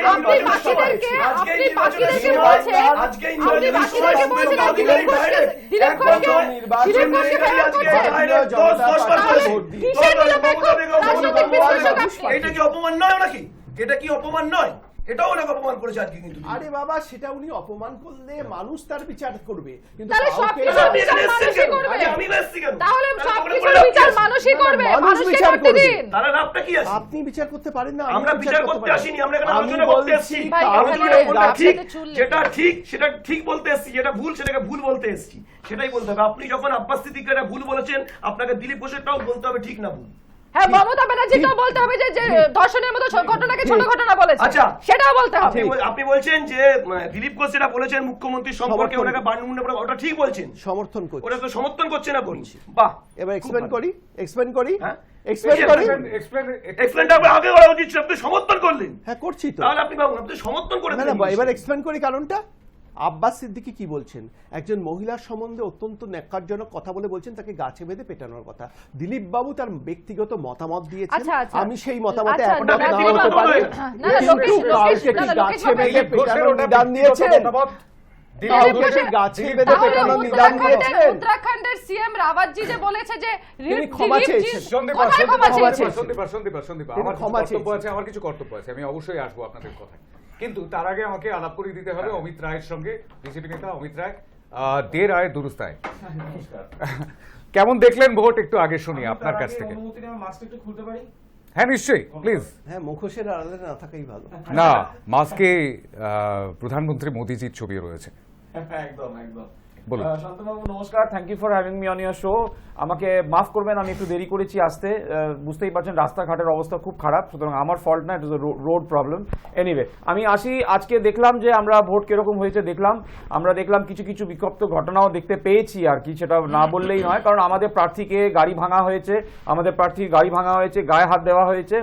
এটা কি অপমান নয় নাকি? এটা কি অপমান নয়? এটাও ওনাকে অপমান করেছে আজকে। কিন্তু আরে বাবা, সেটা উনি অপমান করলে মানুষ তার বিচার করবে, কিন্তু তাহলে কাউকে- আমি এসেছি কেন? তাহলে সবকিছুর বিচার মানুষই করবে, মানুষ মানুষকে বিচার করতে করবে। দিন। তারা লাভটা কি আছে? আপনি বিচার করতে পারেন না, আমরা বিচার করতে পারি। আসিনি, আমরা এখানে আমি আলোচনা করতে বলছি, এসেছি। ভাই, কাউকে এখানে গাছে- ঠিক চুল- যেটা ঠিক সেটা ঠিক বলতে এসেছি, যেটা ভুল সেটাকে ভুল বলতে এসেছি, সেটাই বলতে হবে। আপনি যখন আব্বাস সিদ্দিকীর ভুল বলেছেন, আপনাকে দিলীপ ঘোষেরটাও বলতে হবে ঠিক না ভুল। হ্যাঁ, মমতা ব্যানার্জিকেও বলতে হবে যে ধর্ষণের মতো ঘটনাকে ছোট ঘটনা বলেছে, আচ্ছা। সেটাও বলতে হবে। আপনি বলছেন যে দিলীপ ঘোষ যেটা বলেছেন মুখ্যমন্ত্রী সম্পর্কে ওনাকে বাণী ওটা ঠিক বলছেন, সমর্থন করছি। ওটা তো সমর্থন করছেন আপনি। বাহ, এবার এক্সপ্লেন করি হ্যাঁ? এক্সপ্লেনটা আগে করা উচিত ছিল, আপনি সমর্থন করলেন। হ্যাঁ করছি তো। তাহলে আপনি ভাবুন, আপনি সমর্থন করে না দিলেন। এবার এক্সপ্লেন করি কারণটা। আব্বাস সিদ্দিকী কি বলছেন, একজন মহিলার সম্বন্ধে অত্যন্ত ন্যাক্কারজনক কথা বলছেন, তাকে গাছে বেঁধে পেটানোর কথা। দিলীপ বাবু তার ব্যক্তিগত মতামত দিয়েছেন, আচ্ছা, আচ্ছা। আমি সেই মতামতে আচ্ছা, একমত না, না দিলীপ হতে বাবু- পারি, না, না, কিন্তু লোকেশ- কাউকে কি না, না, লোকেশ গাছে বেঁধে বাবু- পেটানোর নিদান দিয়েছেন? কাউকে কি গাছে বেঁধে তাহলে পেটানোর নিদান দিয়েছেন? উত্তরাখণ্ডের সিএম রাওয়াতজি যে বলেছে যে তিনি ক্ষমা চেয়েছেন। কোথায় ক্ষমা চেয়েছেন? সন্দীপা, আমার কিছু কর্তব্য আছে, আমি অবশ্যই আসবো আপনাদের কথায়, কিন্তু তার আগে আমাকে আলাপ করে দিতে হবে অমিত রায়ের সঙ্গে, বিজেপি নেতা অমিত রায়। দে রায় দুরুস্তায়, কেমন দেখলেন ভোট একটু আগে শুনি আপনার কাছ থেকে। হ্যাঁ নিশ্চয়ই, প্লিজ। হ্যাঁ, মুখোশের আড়ালে না থাকাই ভালো। না, মাস্কে প্রধানমন্ত্রী মোদিজির ছবি রয়েছে। একদম একদম বলুন। শান্তবাবু নমস্কার, thank you for having me on your show. আমাকে মাফ করবেন, আমি একটু দেরি করেছি আসতে। বুঝতেই পারছেন রাস্তাঘাটের অবস্থা খুব খারাপ, সুতরাং আমার ফল্ট না, it is road problem. Anyway, আমি আসি। আজকে দেখলাম যে আমরা ভোট কিরকম হয়েছে দেখলাম। আমরা দেখলাম কিছু কিছু বিক্ষিপ্ত ঘটনাও দেখতে পেয়েছি আর কি, সেটা না বললেই নয়, কারণ আমাদের প্রার্থীকে গাড়ি ভাঙা হয়েছে, গায়ে হাত দেওয়া হয়েছে।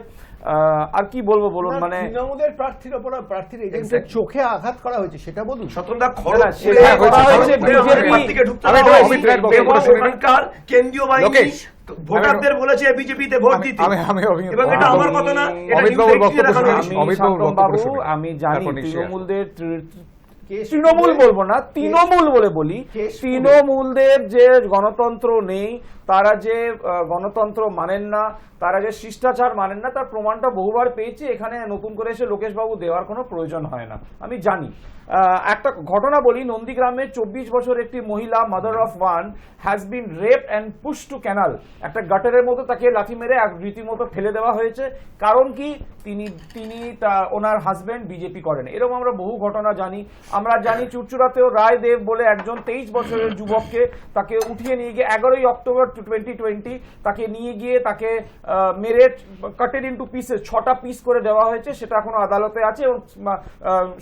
আর কি বলবো বলুন, মানে তৃণমূলের প্রার্থীর এজেন্টের চোখে আঘাত করা হয়েছে, সেটা বলুন। কেন্দ্রীয় বাহিনী ভোটারদের বলেছে বিজেপিতে ভোট দিতে এবং এটা আমার কথা না, এটা অমিত নিউজ বাবুর 18 বক্তব্য দেখানো শুনুন। হয়েছে। অমিত বাবুর বক্তব্য বাবু, শুনুন। আমি জানি তারপর নিশ্চয়ই তৃণমূলদের তৃণমূল বলবো না, তৃণমূল বলে বলি, তৃণমূলদের যে গণতন্ত্র নেই, তারা যে গণতন্ত্র মানেন না, তারা যে শিষ্টাচার মানেন না, তার প্রমাণটা বহুবার পেয়েছি। এখানে নতুন করে এসে লোকেশ বাবু দেওয়ার কোনো প্রয়োজন হয় না, আমি জানি। একটা ঘটনা বলি, নন্দীগ্রামে 24 বছর একটি মহিলা, mother of one, has been rape and push to canal. একটা গাটারের মতো তাকে লাথি মেরে রীতিমতো ফেলে দেওয়া হয়েছে। কারণ কি? তিনি ওনার হাজবেন্ড বিজেপি করেন। এরকম আমরা বহু ঘটনা জানি। আমরা জানি চুরচুড়াতেও রায় দেব বলে একজন 23 বছরের যুবককে তাকে উঠিয়ে নিয়ে গিয়ে 11ই অক্টোবর 2020 তাকে নিয়ে গিয়ে তাকে মেরে কাটেড ইনটু পিসেস 6টা পিস করে দেওয়া হয়েছে। সেটা এখনো আদালতে আছে এবং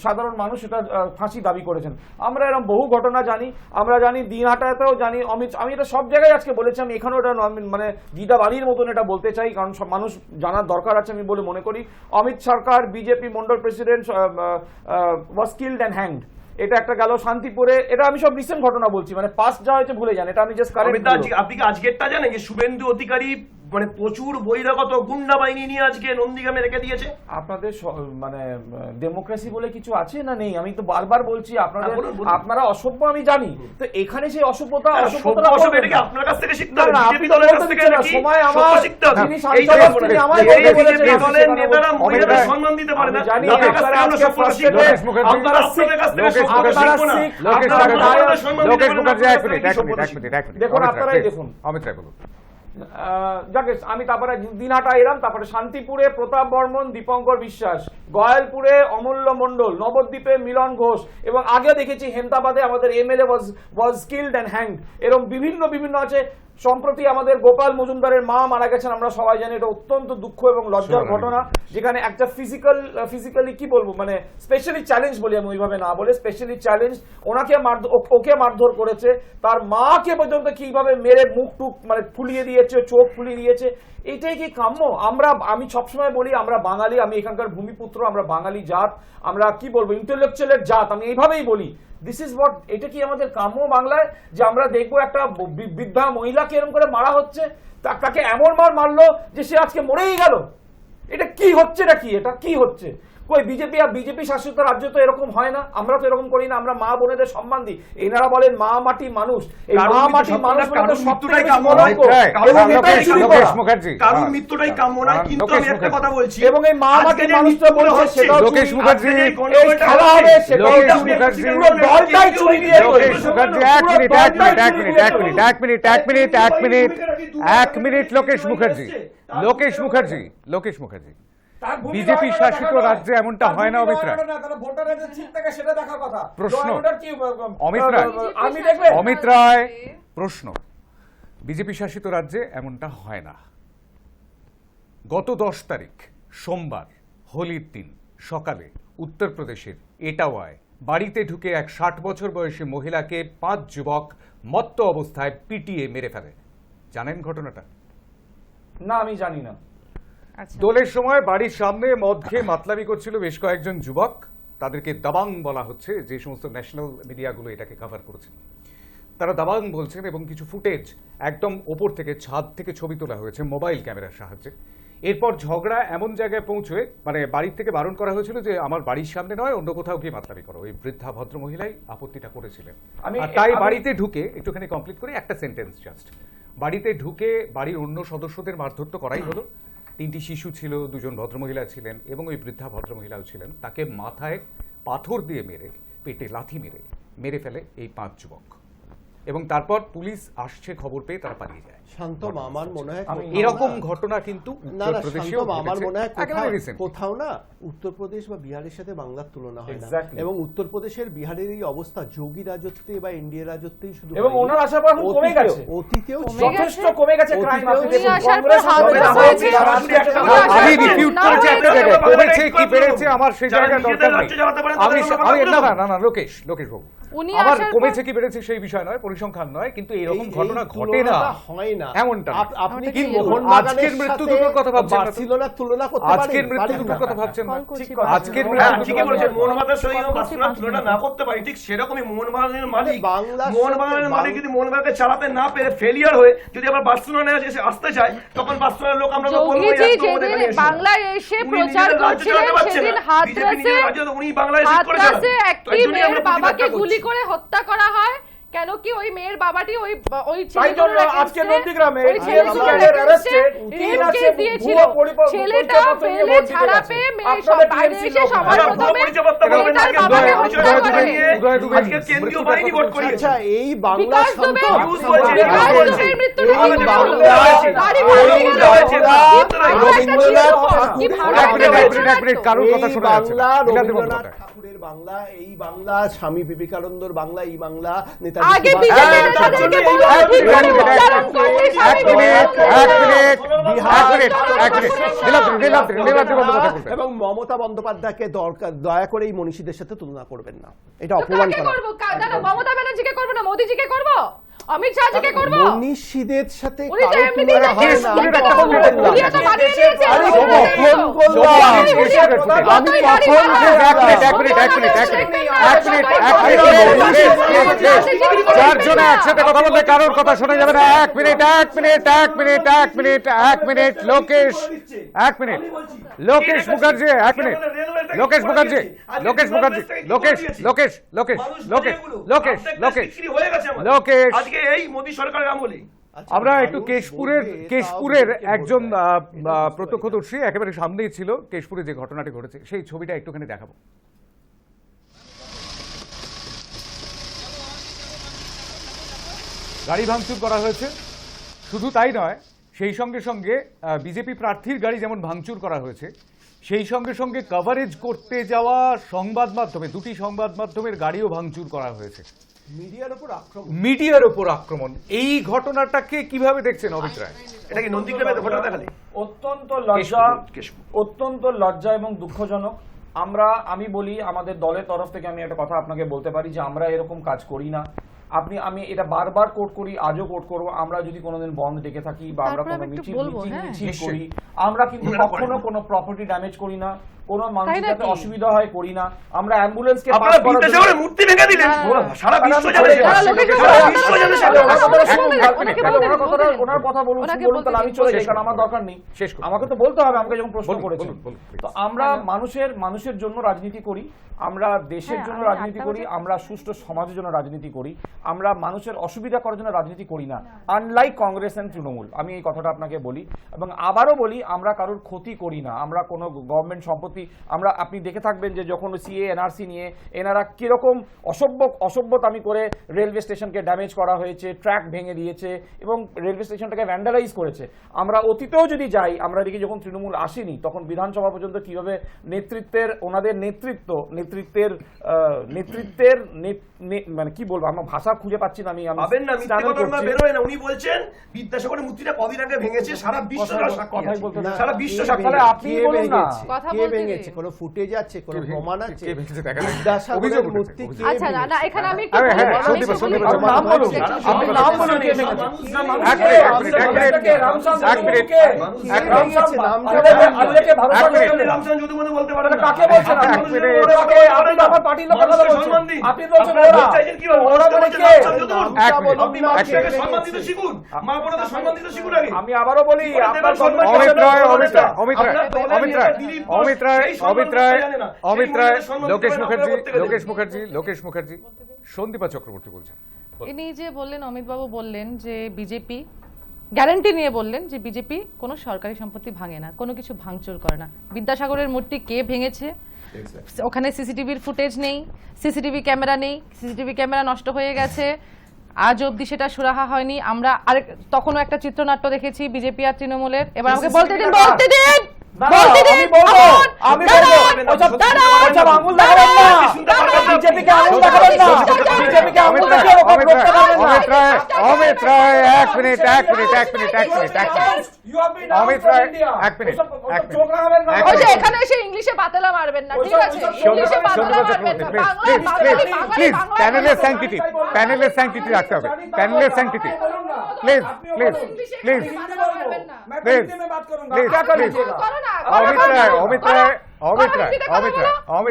সাধারণ মানুষ সেটা ফাঁসি দাবি করেছেন। আমরা এরকম বহু ঘটনা জানি। আমরা জানি দিনহাটাতেও জানি আমি এটা সব জায়গায় আজকে বলেছি, আমি এখানেও এটা মানে গীতা বাণীর মতন এটা বলতে চাই, কারণ সব মানুষ জানার দরকার আছে আমি বলে মনে করি। Amit Sarkar BJP mandal president was killed and hanged. এটা একটা গেল শান্তিপুরে। এটা আমি সব রিসেন্ট ঘটনা বলছি, মানে পাস্ট যা হয়েছে ভুলে যান, এটা আমি জাস্ট কারেক্ট। আপনি কি আজকেরটা জানেন যে শুভেন্দু অধিকারী মানে প্রচুর বহিরাগত গুন্ডা বাহিনী নিয়ে আজকে নন্দীগ্রামে রেখে দিয়েছে? আপনাদের মানে ডেমোক্রেসি বলে কিছু আছে না নেই? আমি তো বারবার বলছি আপনারা অসভ্য, আমি জানি। তো এখানে সেই অসভ্যতা এটাকে আপনার কাছ থেকে শিখতে হবে, বিজেপি দলের কাছ থেকে নাকি সময় আমার শিখতে হবে? তিনি সাংসদ, তিনি আমায় বলতে বলেছেন দলের নেতারা মহিলাদের সম্মান দিতে পারে না, জানি আপনার কাছ থেকে আমরা সব কথা শিখবো। আপনারা আপনাদের কাছ থেকে সব কথা আপনারা শিখবো না। শিখ, আপনারা সম্মান দিতে লোকেশ পারেন না, মুখার্জি আপনাদের এক কাছ মিনিট থেকে এক সব মিনিট কথা এক মিনিট এক মিনিট দেখুন, অমিত আপনারাই রায়, দেখুন। অমিত রায় বলুন। যাকে আমি তারপরে দিনহাটা এলাম, তারপরে শান্তিপুরে প্রতাপ বর্মন, দীপঙ্কর বিশ্বাস, গয়ালপুরে অমূল্য মণ্ডল, নবদ্বীপে মিলন ঘোষ, এবং আগে দেখেছি হেমতাবাদে আমাদের MLA was killed and hanged. এরকম বিভিন্ন আছে। সম্প্রতি আমাদের গোপাল মজুমদারের মা মারা গেছেন, আমরা সবাই জানি। এটা অত্যন্ত দুঃখ এবং লজ্জার ঘটনা, যেখানে একটা ফিজিক্যালি কি বলবো, মানে স্পেশালি চ্যালেঞ্জ বলি আমি, ওইভাবে না বলে স্পেশালি চ্যালেঞ্জ, ওকে মারধর করেছে, তার মাকে পর্যন্ত কিভাবে মেরে মুখ টুক মানে ফুলিয়ে দিয়েছে, চোখ ফুলিয়ে দিয়েছে। এটাই কি কাম্য? আমি সবসময় বলি আমরা বাঙালি, আমি এখানকার ভূমিপুত্র, আমরা বাঙালি জাত, আমরা কি বলবো ইন্টেলেকচুয়ালের জাত, আমি এইভাবেই বলি। দিস ইজ হোয়াট, এটা কি আমাদের কাম্য বাংলায় যে আমরা দেখবো একটা বৃদ্ধা মহিলাকে এরকম করে মারা হচ্ছে, তাকে এমন মারলো যে সে আজকে মরেই গেল? এটা কি হচ্ছে? এটা কি হচ্ছে? কই বিজেপি শাসিত রাজ্য তো এরকম হয় না, আমরা তো এরকম করি না। আমরা মা বোনেদের সম্মান দিই। এনারা বলেন মা মাটি মানুষ, এই মা মাটি মানুষ বলে তো সবথেকে বেশি কলঙ্ক। এবং এটাই শুরু করা। লোকেশ মুখার্জি, কারণ মৃত্যুটাই কাম্য নয়, কিন্তু আমি একটা কথা বলছি, এবং এই মা মাটি মানুষটা বলছে সেটাও লোকেশ মুখার্জি, এই খেলা হবে সেটাও লোকেশ চুরি। মুখার্জি, পুরো দলটাই চুরি দিয়ে লোকেশ মুখার্জি, এক মিনিট লোকেশ মুখার্জি, বিজেপি শাসিত রাজ্যে এমনটা হয় না অমিত রায়? প্রশ্ন, অমিত রায় প্রশ্ন, বিজেপি শাসিত রাজ্যে এমনটা হয় না। গত 10 তারিখ সোমবার হোলির দিন সকালে উত্তরপ্রদেশের এটাওয়ায় বাড়িতে ঢুকে এক 60 বছর বয়সী মহিলাকে 5 যুবক মত্ত অবস্থায় পিটিয়ে মেরে ফেলে। জানেন ঘটনাটা? না, আমি জানি না। দোলের সময় বাড়ির সামনে মদ খেয়ে মাতলামি করছিল বেশ কয়েকজন যুবক, তাদেরকে দাবাং বলা হচ্ছে, যে সমস্ত ন্যাশনাল মিডিয়াগুলো এটাকে কভার করেছে। তারা দাবাং বলছেন এবং কিছু ফুটেজ একদম ওপর থেকে, ছাদ থেকে ছবি তোলা হয়েছে মোবাইল ক্যামেরার সাহায্যে। এরপর ঝগড়া এমন জায়গায় পৌঁছয়, মানে বাড়ির থেকে বারণ করা হয়েছিল যে আমার বাড়ির সামনে নয়, অন্য কোথাও গিয়ে মাতলামি করো। ওই বৃদ্ধা ভদ্রমহিলাই আপত্তিটা করেছিলেন। আর তাই বাড়িতে ঢুকে, একটুখানি কমপ্লিট করে একটা সেন্টেন্স জাস্ট, বাড়িতে ঢুকে বাড়ির অন্য সদস্যদের মারধর তো করাই হলো। 3টি শিশু ছিল, 2জন ভদ্রমহিলা ছিলেন এবং ওই বৃদ্ধা ভদ্রমহিলাও ছিলেন। তাকে মাথায় পাথর দিয়ে মেরে, পেটে লাথি মেরে ফেলে এই 5 যুবক। এবং তারপর পুলিশ আসছে খবর পেয়ে তারা পালিয়ে যায়। শান্তম, আমার মনে হয় এরকম ঘটনা কিন্তু না, উত্তরপ্রদেশেও আমার মনে হয় ঘটেছে। কোথাও না উত্তরপ্রদেশ বা বিহারের সাথে বাংলার তুলনা হয় না। Exactly. এবং উত্তরপ্রদেশের বিহারের এই অবস্থা যোগী রাজত্বে বা ইন্ডিয়া রাজত্বেই শুধু এবং হয়নি। ওনার আশার পর এখন কমে গেছে, অতীতেও যথেষ্ট কমে গেছে ক্রাইম। আপনি উনি দেখুন আসার পর কংগ্রেস হাত আমাদের ধরা আমাদের হয়েছে। আমি রিপিউট করেছি একটা জায়গায়, কমেছে কি বেড়েছে আমার সেই জায়গায় দরকার নেই। আমি না লোকেশ বাবু, উনি আবার আসার পর- কমেছে কি বেড়েছে সেই বিষয় নয়, পরিসংখ্যান নয়, কিন্তু এরকম ঘটনা ঘটে না, তুলনাটা হয় না এমনটা নয়। আপনি কি কিন্তু মোহনবাগানের আজকের মৃত্যু সাথে দুটোর কথা ভাবছেন না তো? বার্সেলোনার তুলনা করতে পারেন? আজকের মৃত্যু পারেন দুটোর না। কথা ভাবছেন না? কল করছি, ঠিক কল কথা। করছি। আজকের হ্যাঁ, মৃত্যু ঠিকই বলেছেন, মোহনবাগানের সঙ্গে কল করছি, বার্সেলোনার 5 তুলনা মিনিট। না করতে পারি, ঠিক সেরকমই মোহনবাগানের মালিক বাংলার মোহনবাগানের সাথে মালিক যদি মোহনবাগানকে চালাতে না পেরে ফেলিয়ার হয়ে যদি আবার বার্সেলোনায় এসে আসতে চায়, তখন বার্সেলোনার লোক আমরা তো বলবো যোগীজি এই একদম আমাদের যেদিন এখানে এসো। বাংলায় এসে উনি প্রচার নিজের রাজ্য করছিলেন চালাতে পারছেন সেদিন না। BJP নিজের রাজ্য তো উনি বাংলায় ঠিক করে চালান। হাতরাসে তো একটি এই জন্যই মেয়ের আমরা বাবাকে প্রতিবাদটা করছি। গুলি করে হত্যা করা হয়। কেন কি ওই মেয়ের বাবাটি ওই তাই ছেলেগুলোর জন্য against আজকে এ- নন্দীগ্রামে ওই ছেলেগুলোর TMC দের against এ arrest-এ rape আছে, case দিয়েছিল। ভুয়া পরিচয়পত্র ছেলেটা নিয়ে পেলে ভোট দিতে ছাড়া গেছে। পেয়ে মেয়ে আপনাদের সব বাইরে TMC এসে লোক। সবার না, ভুয়া প্রথমে পরিচয়পত্র বলবেন না, মেয়েটার আজকে বাবাকে উদয় হত্যা দুবে করে। নিয়ে উদয় দুবে আজকে কেন্দ্রীয় বাহিনী ভোট করিয়েছে। আচ্ছা এই বাংলা বিকাশ শান্ত দুবে নিউজ বলছে, বিকাশ নিউজ বলছে। দুবের মৃত্যুটা এই কি বাংলা হলো? বাড়ি এই ভাড়া নিয়ে বাংলা গেল। রবীন্দ্রনাথ কি ঠাকুর ভাড়া এক মিনিট, নিয়ে এক মিনিট, এক মিনিট, কারোর কথা এই শোনা যাচ্ছে না। বাংলা নীলাদ্রি রবীন্দ্রনাথ বন্দ্যোপাধ্যায়। ঠাকুরের বাংলা, এই বাংলা স্বামী বিবেকানন্দর বাংলা, এই বাংলা নেতাজি আগে সুভাষ- বিজেপি এক নেতাদেরকে মিনিট, বলুন এক ঠিক করে মিনিট, উচ্চারণ করতে স্বামী নীলাদ্রি বন্দ্যোপাধ্যায় বলবেন। এবং মমতা বন্দ্যোপাধ্যায়কে দয়া করে এই মনীষীদের সাথে তুলনা করবেন না, এটা তো অপমান কাকে করা। করবো? দাদা মমতা ব্যানার্জিকে করবো না মোদিজিকে করবো, অমিত শাহজিকে করবো? মনীষীদের সাথে উনি তো কারো এমনিতেই তুলনা হয় দেশের না। স্কুলের একটা কখন ফটো বললাম? উনি তো বানিয়ে নিয়েছে। আরে উনি কখন তো- বললাম? উনি- উনি- দেশের একটা ফটো। আমি যতই কখন গাড়ি বললাম? ভাড়া- এক মিনিট, এক মিনিট, এক মিনিট, এক মিনিট, চারজনে একসাথে কথা বললে কারোর কথা শোনা যাবে না। এক মিনিট, এক মিনিট, এক মিনিট, এক মিনিট, এক মিনিট, লোকেশ, এক মিনিট, লোকেশ মুখার্জি, এক মিনিট, লোকেশ মুখার্জি, লোকেশ মুখার্জি, লোকেশ, লোকেশ, লোকেশ, লোকেশ, লোকেশ, লোকেশ, লোকেশ। আজকে এই মোদী সরকারের আমলে আমরা একটু কেশপুরের একজন প্রত্যক্ষদর্শী একেবারে সামনেই ছিল, কেশপুরে যে ঘটনাটি ঘটেছে সেই ছবিটা একটুখানি দেখাবো। গাড়ি ভাঙচুর করা হয়েছে, শুধু তাই নয়, সেই সঙ্গে সঙ্গে বিজেপি প্রার্থীর গাড়ি যেমন ভাঙচুর করা হয়েছে, সেই সঙ্গে সঙ্গে কভারেজ করতে যাওয়া সংবাদ মাধ্যমে, দুটি সংবাদ মাধ্যমের গাড়িও ভাঙচুর করা হয়েছে। মিডিয়ার উপর আক্রমণ। মিডিয়ার উপর আক্রমণ, এই ঘটনাটাকে কিভাবে দেখছেন অমিত রায়? এটা কি নন্দীগ্রামে ঘটনা দেখালে? অত্যন্ত লজ্জা, কেশপুর। অত্যন্ত লজ্জা এবং দুঃখজনক। আমি বলি আমাদের দলের তরফ থেকে আমি একটা কথা আপনাকে বলতে পারি যে আমরা এরকম কাজ করি না। আমি এটা বারবার কোট করি, আজও কোট করবো, আমরা যদি কোনোদিন বন্ধ ডেকে থাকি বা আমরা তারপর কোনো আমি একটু মিছিল বলবো, হ্যাঁ। মিছিল করি, আমরা কিন্তু কখনো কোনো প্রপার্টি ড্যামেজ করি না, কোনো মানুষের যাতে নাকি? অসুবিধা হয় করি না। আমরা অ্যাম্বুলেন্সকে আপনারা বিদ্যাসাগরের মূর্তি ভেঙে দিলেন, সারা বিশ্ব জানে সেটা। সারা লোকে সারা বিশ্ব জানে সেটা। ওনার কথা বলুন, ওনাকে বলুন, বলতে তাহলে আমি দিন। চলে যাই, শেষ কারণ করুন। আমার দরকার নেই। শেষ করুন। আমাকে তো বলতে হবে, আমাকে যখন প্রশ্ন বলুন, করেছেন। বলুন, বলুন, তো আমরা মানুষের জন্য রাজনীতি করি, আমরা দেশের হ্যাঁ, জন্য আমি রাজনীতি 8টা করি, বাজে- আমরা সুষ্ঠু সমাজের জন্য রাজনীতি করি, আমরা মানুষের অসুবিধা করার জন্য রাজনীতি করি না, আনলাইক কংগ্রেস এন্ড তৃণমূল। আমি এই কথাটা আপনাকে বলি এবং আবারও বলি, আমরা কারোর ক্ষতি করি না, আমরা কোনো গভর্নমেন্ট সম্পত্তি, আপনি দেখে থাকবেন যে যখন সিএ এনআরসি নিয়ে এনারা কিরকম অসভ্যতামি করে রেলওয়ে স্টেশনকে ড্যামেজ করা হয়েছে, ট্র্যাক ভেঙে দিয়েছে এবং রেলওয়ে স্টেশনটাকে ভ্যান্ডালাইজ করেছে। আমরা অতীতেও যদি যাই, আমরা দেখি যখন তৃণমূল আসেনি তখন বিধানসভা পর্যন্ত কিভাবে ওনাদের নেতৃত্বের মানে কি বলবো, আমার ভাষা খুঁজে পাচ্ছি না। পাবেন না, মিথ্যে কথা না বেরোয় না। উনি বলছেন বিদ্যাসাগরের মূর্তিটা কদিন আগে ভেঙেছে, সারা বিশ্ব তার সাক্ষী কথাই আছে। বলতে না, সারা বিশ্ব কে সাক্ষী তাহলে আছে। আপনি কে বলুন না। ভেঙেছে? কথা কে বলতে ভেঙেছে? দিন। কোনো ফুটেজ আছে, কোনো প্রমাণ আছে? কে ভেঙেছে দেখা যাচ্ছে। বিদ্যাসাগরের অভিযোগ উঠেছে, মূর্তি অভিযোগ। কে আচ্ছা না ভেঙেছে? এখানে আমি একটু হ্যাঁ, হ্যাঁ, বলবো, আমি সন্দীপ, বলি, সন্দীপ, আমি নাম বলুন, বলছি, আপনি নাম বলুন কে ভেঙেছে। এক মিনিট, এক মিনিট, এক মিনিট, এক মিনিট, এক মিনিট। নাম রামচন্দ্র যদুমণি বলতে পারেন না। কাকে বলছেন আপনি? এক মিনিট। আপনি তো আমার পার্টির লোকের কথা মানুষকে বলছেন। সম্মান দিন। আপনি বলছেন আপনারা ওরা। ভোট চাইছেন কিভাবে? ওরা মানুষকে মানে বলছেন কে? রামচন্দ্র যদুমণি। এক মিনিট, আপনি এক মানুষকে মিনিট। সম্মান দিতে শিখুন, মা বোনদের সম্মান দিতে শিখুন আগে। আমি আবারও বলি, কি করে আপনার দেবেন সম্মান? অমিত রায়, অমিত রায়, আপনার অমিত রায়, দলের অমিত রায়, দিলীপ ঘোষ, অমিত রায়, সেই সম্মান অমিত রায়, জানে না। সেই অমিত রায়, মহিলাদের সম্মান লোকেশ দেবেন মুখার্জি, আপনারা প্রত্যেকে লোকেশ দেবেন। মুখার্জি, লোকেশ মুখার্জি, সন্দীপা চক্রবর্তী বলছেন। ইনি যে বললেন, অমিতবাবু বললেন যে বিজেপি গ্যারান্টি নিয়ে বললেন যে বিজেপি কোনো সরকারি সম্পত্তি ভাঙে না, কোনো কিছু ভাঙচুর করে না। বিদ্যাসাগরের মূর্তি কে ভেঙেছে? ওখানে সিসিটিভির ফুটেজ নেই, সিসিটিভি ক্যামেরা নেই, সিসিটিভি ক্যামেরা নষ্ট হয়ে গেছে, আজ অবধি সেটা সুরাহা হয়নি। আমরা আরেক তখনও একটা চিত্রনাট্য দেখেছি বিজেপি আর তৃণমূলের। এবার আমাকে বলতে দিন, বলতে দিন, বলতে দিন। আমি বলবো, আমি বলবো। ওসব দাঁড়ান, ওসব আঙুল দেখাবেন না। বিজেপিকে আঙুল দেখাবেন না। বিজেপিকে আঙুল দেখিয়ে ওকে রোকতে পারবেন না। অমিত রায় এক minute You have been Amit out from Roy, India. এক মিনিট, ওসব এক মিনিট। চোখ রাঙাবেন না। ওই যে এখানে এসে ইংলিশে বাতেলা মারবেন না, ঠিক আছে? ইংলিশে বাতেলা মারবেন না, প্লিজ প্যানেলের স্যাংটিটি রাখতে হবে, প্যানেলের স্যাংটিটি প্লিজ প্লিজ প্লিজ मैं Please, हिंदी में बात करूंगा, please, क्या कर please. लीजिएगा? অমিত রায়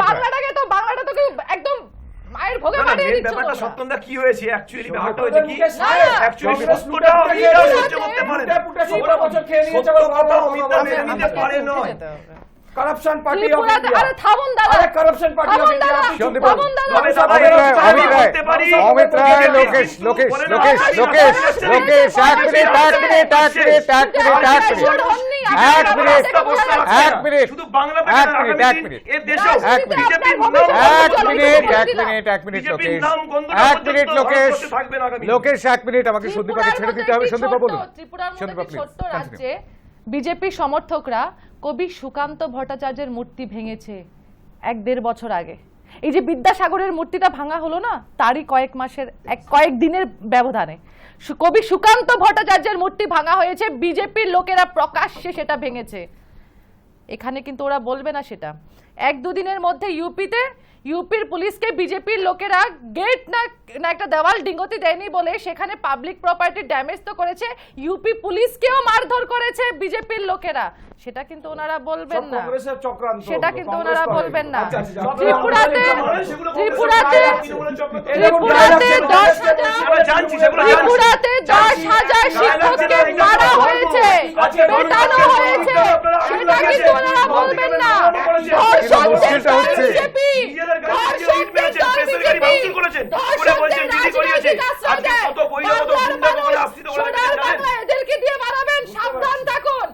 বাংলাটাকে তো বাংলাটা তো কেউ একদম মায়ের ভোগে বানিয়ে দিচ্ছ ব্যাপারটা তোমরা। সত্যমদা কি হয়েছে অ্যাকচুয়ালি ব্যাপারটা হয়েছে কি মুকেশ সাহেব, অ্যাকচুয়ালি কংগ্রেস সত্যটা লুটে অমিতদা পুটে সহ্য করতে পারে না পুটে 16 বছর খেয়ে নিয়েছে, সত্য আবার কথা বাবা অমিতদা বাবা মেনে নিতে পারে নয় करप्शन पार्टी ऑफ ত্রিপুরাতে इंडिया আরে থামুন দাদা, अरे करप्शन पार्टी ऑफ থামুন इंडिया দাদা, সন্দীপ থামুন দাদা। তবে দাদা অমিত রায়, এরকম অমিত রায়, করতে পারি অমিত রায়, লোকেশ এক মিনিট শুধু বাংলা এক মিনিট, এক মিনিট। এই দেশেও এক মিনিট। বিজেপির লোকেশ এক মিনিট, আমাকে সন্দীপাকে ছেড়ে দিতে হবে। সন্দীপা বলুন। ত্রিপুরার মতো সন্দীপা, একটি please, ছোট্ট continue. রাজ্যে বিজেপি সমর্থকরা কবি সুকান্ত ভট্টাচার্যের মূর্তি ভেঙেছে 1-1.5 বছর আগে। এই যে বিদ্যাসাগরের মূর্তিটা ভাঙা হলো না, তারই কয়েক দিনের ব্যবধানে কবি সুকান্ত ভট্টাচার্যের মূর্তি ভাঙা হয়েছে, বিজেপির লোকেরা প্রকাশ্যে সেটা ভেঙেছে। এখানে কিন্তু ওরা বলবে না সেটা। 1-2 দিনের মধ্যে ইউপির পুলিশকে বিজেপির লোকেরা গেট না একটা দেওয়াল ডিঙ্গতি দেয়নি বলে সেখানে পাবলিক প্রপার্টি ড্যামেজ তো করেছে, ইউপি পুলিশকেও মারধর করেছে বিজেপির লোকেরা। সেটা কিন্তু ওনারা বলবেন না, কাংগ্রেসের চক্রান্ত, সেটা কিন্তু ওনারা কাংগ্রেস বলবেন না। আচ্ছা, আচ্ছা, আচ্ছা, ত্রিপুরাতে ত্রিপুরাতে 10,000 শিক্ষককে মারা হয়েছে, পেটানো হয়েছে, সেটা কিন্তু ওনারা বলবেন না। ধর্ষকদের দল বিজেপি, ধর্ষকদের দল বিজেপি, ধর্ষকদের রাজনৈতিক আশ্রয় দেয়। বাংলার মানুষ, সোনার বাংলা এদেরকে দিয়ে মারাবেন, সাবধান থাকুন।